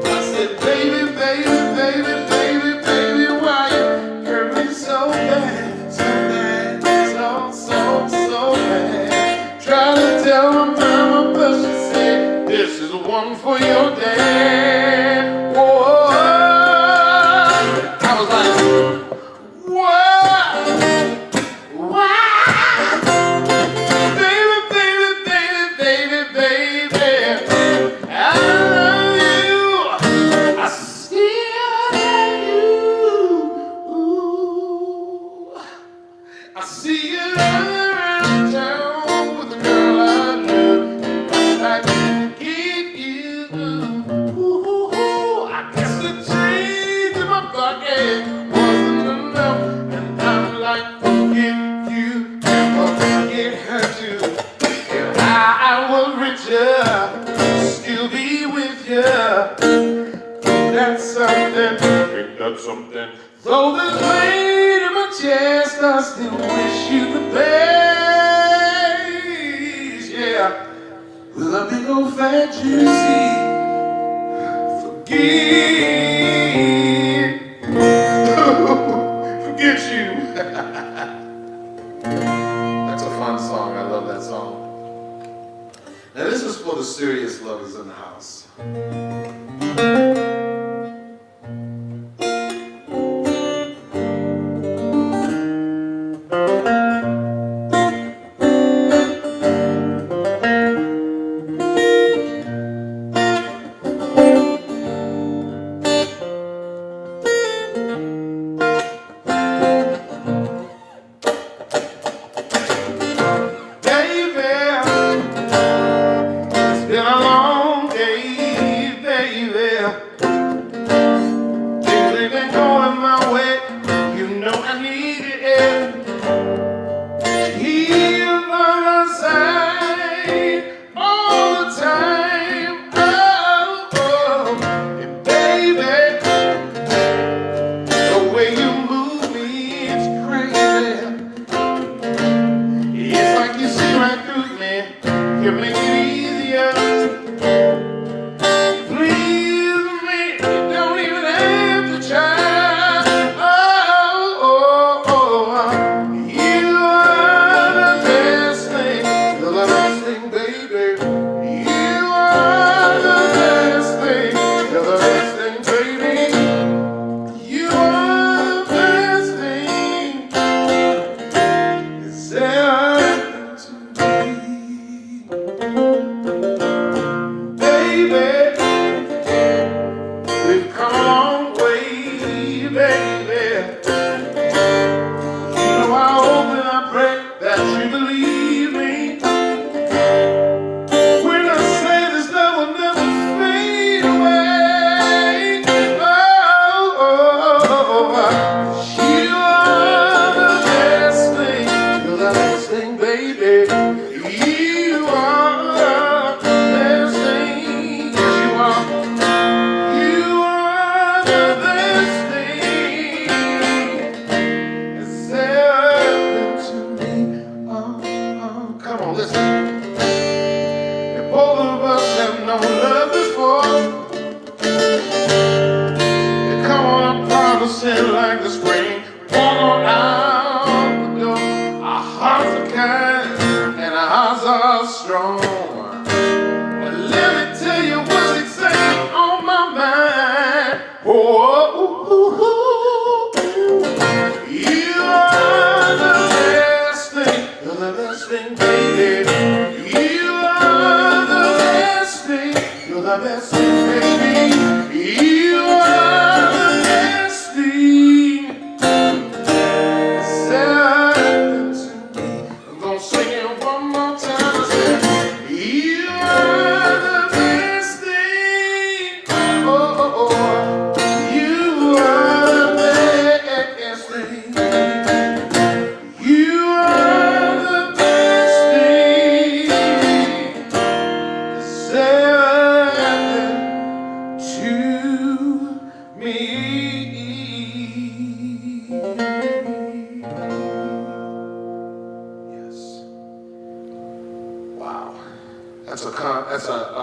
I said, baby, baby, baby, baby, baby, why you hurt me so bad, so bad, so bad. Trying to tell my mama, but she said, this is one for your dad. Whoa, I was like, why? Baby, baby, baby, baby, I love you. I still love you. Ooh. I see you around town with a girl I love. I can get you. Ooh. I guess the change in my pocket wasn't enough, and I'm like, forget you, and forget her too. If I was richer, still be with you. That's something, ain't that something? Though there's weight in my chest, I still wish you the best. Yeah, with a big old fat juicy forget you. That's a fun song. I love that song. Now this is for the serious lovers in the house.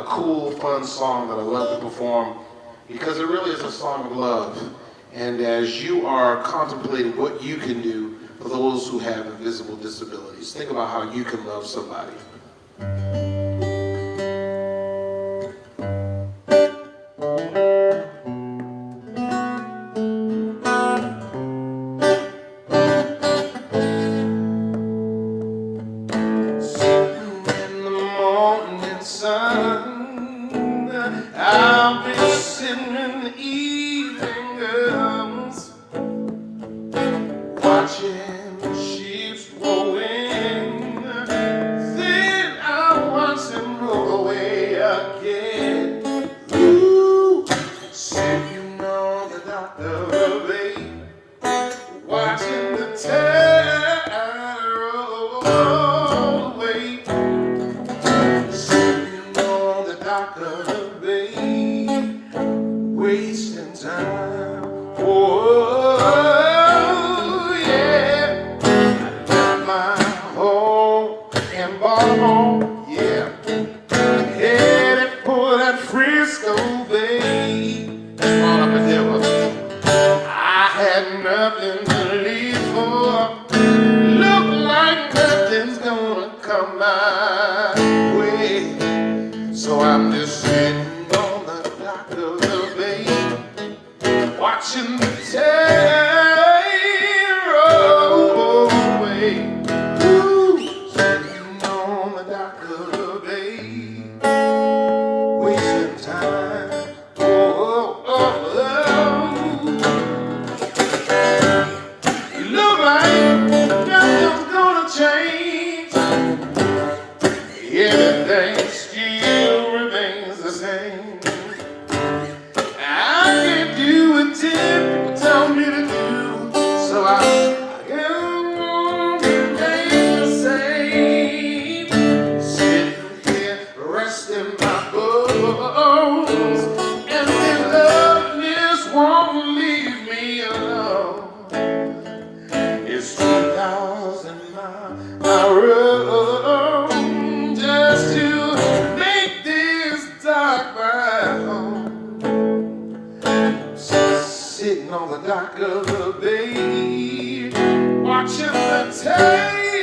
cool, fun song that I love to perform because it really is a song of love. And as you are contemplating what you can do for those who have invisible disabilities, think about how you can love somebody. I'll be sitting in the evening, girls, watching the ships rolling. Then I'll watch them roll away again. Ooh, sitting on the dock of the bay, watching the tide roll away. Sitting on the dock of the bay, wasting time. Oh, yeah. I left my home in Baltimore, yeah. Headed for that Frisco Bay. All up and down. I had nothing to live for. Look like nothing's gonna come my way. So I'm just sitting on the dock of the bay, watching the tide roll away. Ooh, sitting on the dock of the bay, wasting time. Oh, oh, oh. You look like nothing's gonna change. Everything still remains the same. I can't do what people tell me to do, so I can't remain the same. Sitting here resting my bones, and the loveliness won't leave me alone. It's 2,000 miles I rode just to make this dark my home. Sitting on the dock of the bay, watching the tide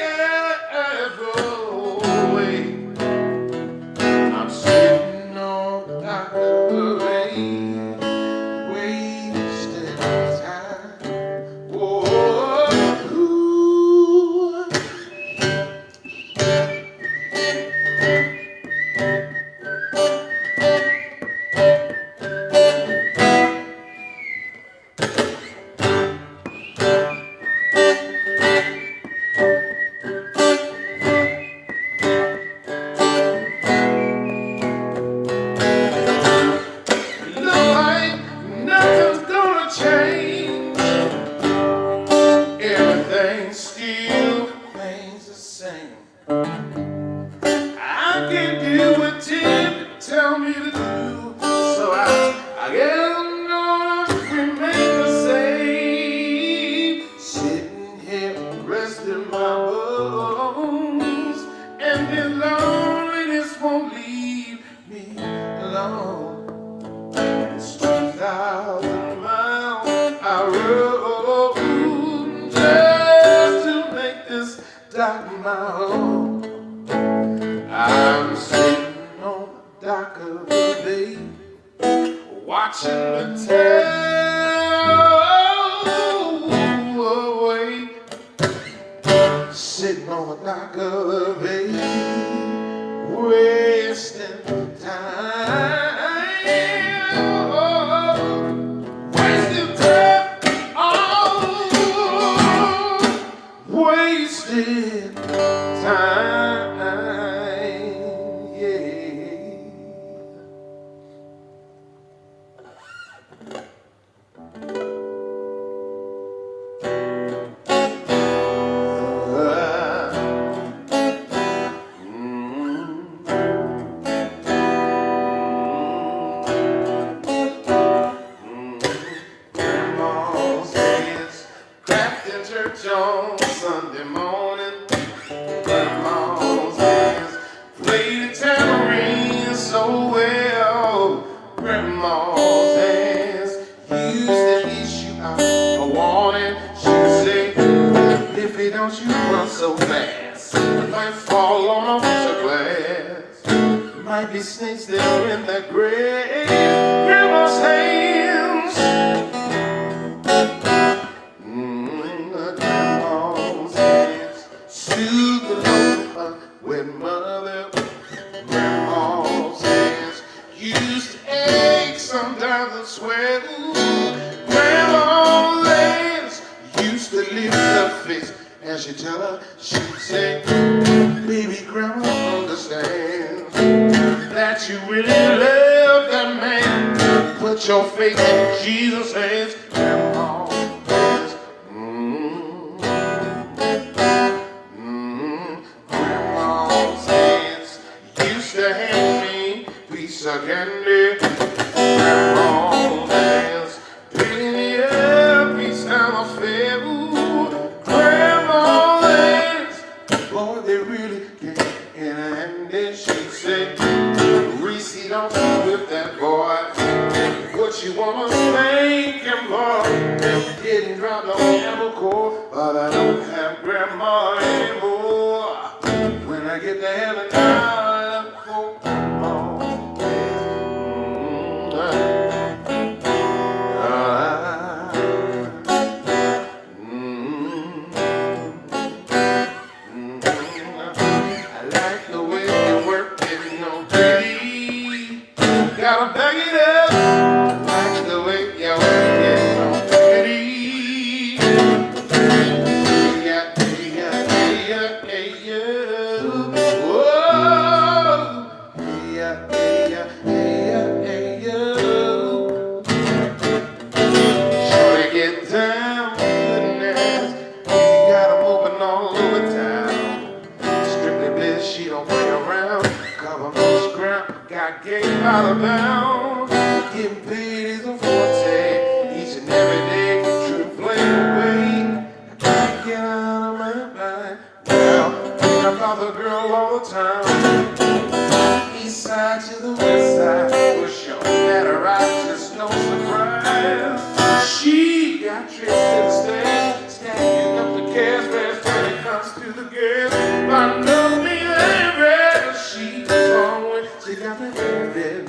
roll away. I'm sitting on the dock of the bay, wasting time. Oh, ooh. Look like nothing's gonna change. Everything still remains the same. I can't do what people tell me to do, so I guess I'm gonna remain the same. Sitting here resting my bones, and the loneliness won't leave me alone. It's 2,000 miles I rode just to make this dock my home. I'm sitting on the dock of the bay, watching the tide roll away. Sitting on the dock of the bay, wasting time. Wasting time. Oh, wasting time. Yeah. Grandma says, cracked in church on Sunday morning. Grandma says, play the tambourine so well. don't you run so fast. You might fall on a piece of glass. Might be snakes there in that grave. Grandma's hands. Grandma's hands. Soothe the Lord with mother. Grandma's hands used to ache, sometimes I swear. Grandma's hands used to lift her face. And she'd tell her, she'd say, baby, grandma understands that you really love that man. Put your faith in Jesus' hands. Grandma's hands. Grandma's hands used to hand me a piece of candy. Grandma's hands picked me up each time I fell. Grandma's hands, boy, they really came in and then she'd say, Reese, don't you with that boy. What you wanna thank him for? Didn't drop no apple core, but I don't have grandma anymore. When I get to heaven, I look for grandma. I like the way you work it, no pretty. Gotta back it up. I like the way you work it, no pretty. Yeah, yeah, yeah, yeah, yeah. Whoa. Yeah, yeah, yeah, yeah, yeah. Shorty get down, goodness. You got 'em open all over town. Strictly bliss, she don't play around. Cover most ground, got game out of bounds. Getting paid is a forte, each and every day. True play away. I can't get out of my mind. Well, think about the girl all the time. East side to the west side, push your matter right, just no surprise. She got tricks to the stage, stacking up the cash fast when it comes to the gas. I know me every she's wrong when she got the heaven.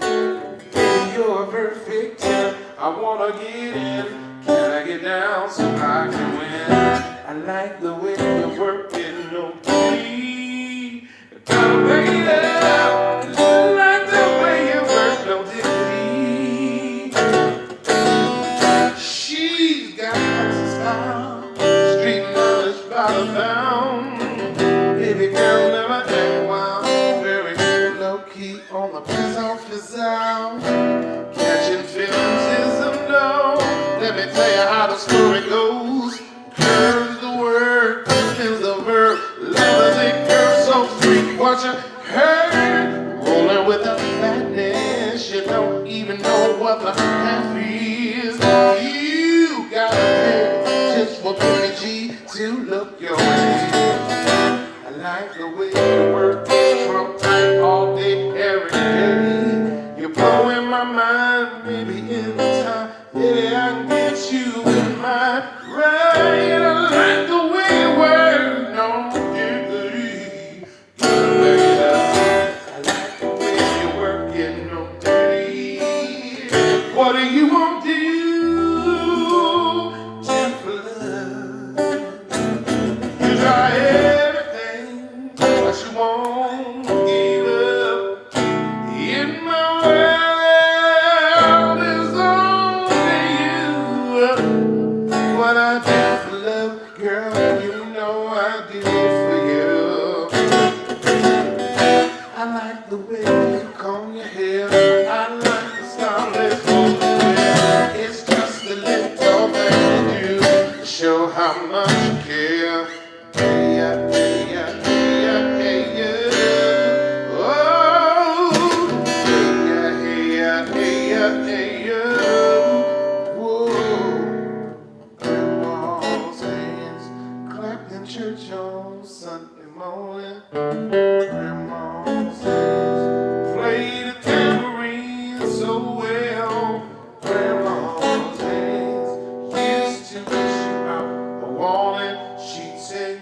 Baby, you're a perfect 10. I wanna get in. Can I get down so I can win? I like the way you work it, no plea. Gotta back it up. I like the way you work, no dignity. She's got class style, street knowledge by the pound. Baby girl never act wild, very low key on the press office out. Catching feelings is a no. Let me tell you how the story goes. Curves the word, is the verb. Love is a curve so free. Watch her rolling with the fatness. You don't even know what the half is. You gotta pay just for Billy G to look your way. I like the way you work from night all day, every day. You're blowing my mind, maybe in time. Maybe I can get you in my right. I like the way you work, no diggity. I like the way you work it, no dirty. What do you want to do? Just for love. You try everything, but you won't give up. In my world is only you. What I do for love, girl, you know I do it for you. I like the way you comb your hair. I like the style that goes there. It's just a little thing to do to show how much you care. Hey, yeah, hey, yeah, hey, yeah, hey, yeah. Oh, hey, yeah, hey, yeah, hey, yeah, hey, yeah. Whoa. Grandma's hands clapped in church on Sunday morning. Grandma's hands played a tambourine so well. Grandma's hands used to issue out a warning. She'd say,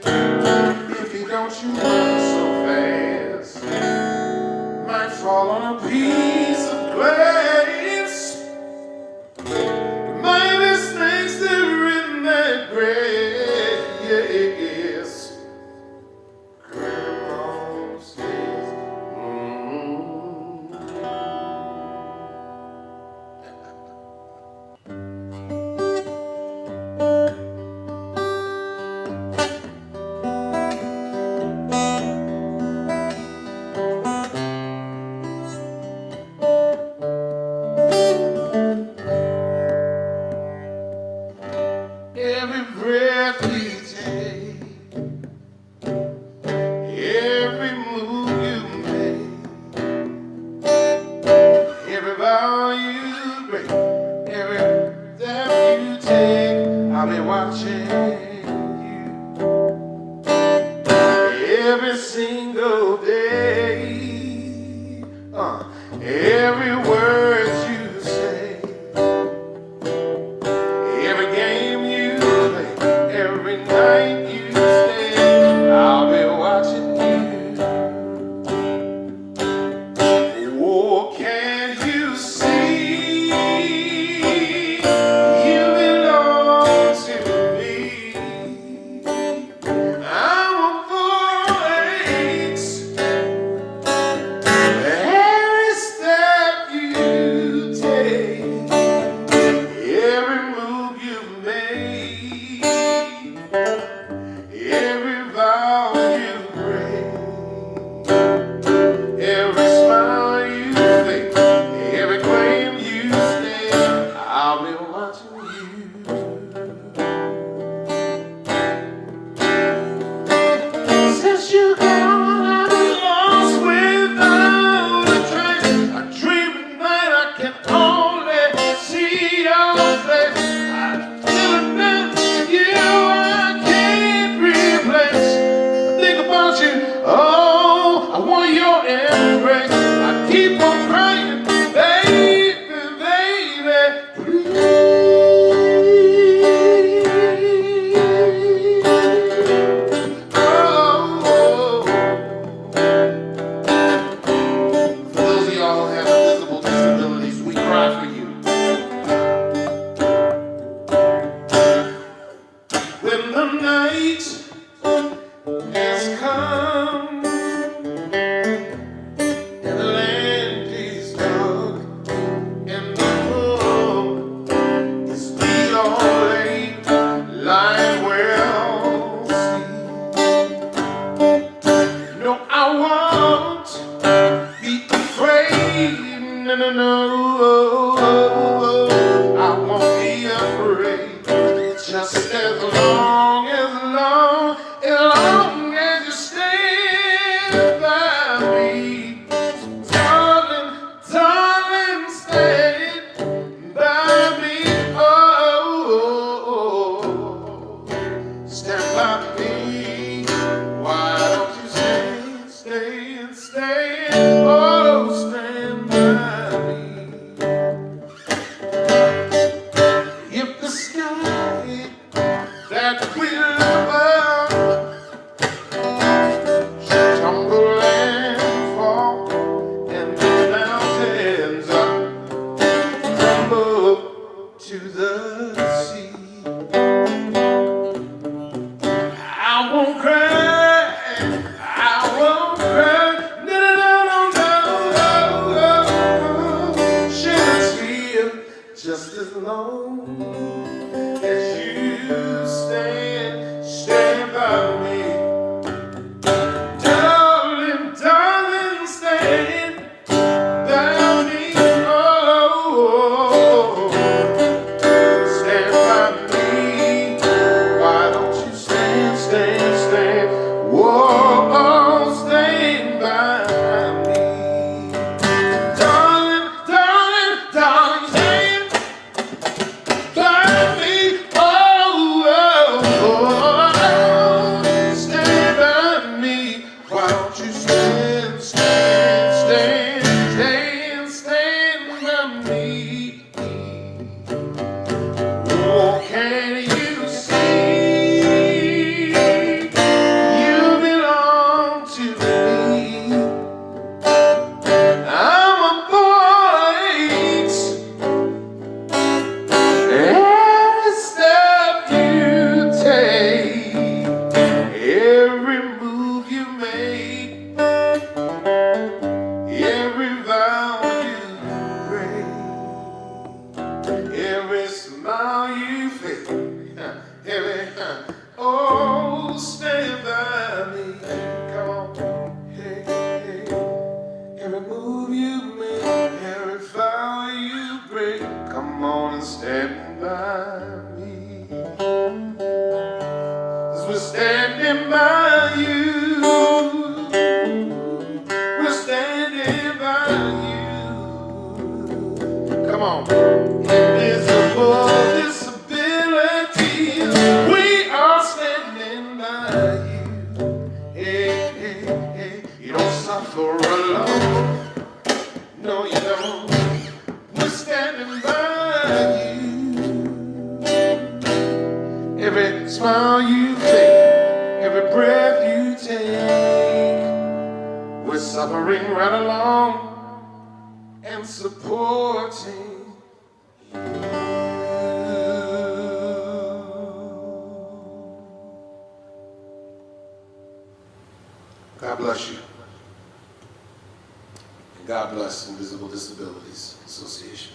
every breath you take, every move you make, every vow you break, every step you take, I'll be watching you every single day. Every word you say, every game you play, every night you stay, I'll be watching you. Oh, can't you see you belong to me? I'm a voice. Every step you take, every move you make, every vow you break, every smile you fake, every claim you stake, I'll be watching you. Since you gone, I've been lost without a trace. I dream at night, I can only see your face. I feel it now, you I can't replace. I think about you, oh, I want your embrace. I keep on crying, baby, baby, please. Oh. For those of y'all who have invisible disabilities, we cry for you. When the night has come and the land is dark and the moon is we all lay lying well asleep. No, I won't be afraid, no, no, no, I won't be afraid, just as long as you stand by me, darling, darling, stand by me, oh, stand by me. Why don't you stay, oh, stand by me. If the sky that we live should tumble and fall, and the mountains crumble to the sea, I won't cry, I won't cry, no, no, no, no, no, no. Should feel just as long as you stand 'cause we're standing by you. We're standing by you. Come on. Invisible disabilities, we are standing by you. Hey, hey, hey, you don't suffer alone. No, you don't. We're standing by you. Every smile you take, every breath you take, we're suffering right along and supporting. God bless you. And God bless Invisible Disabilities Association.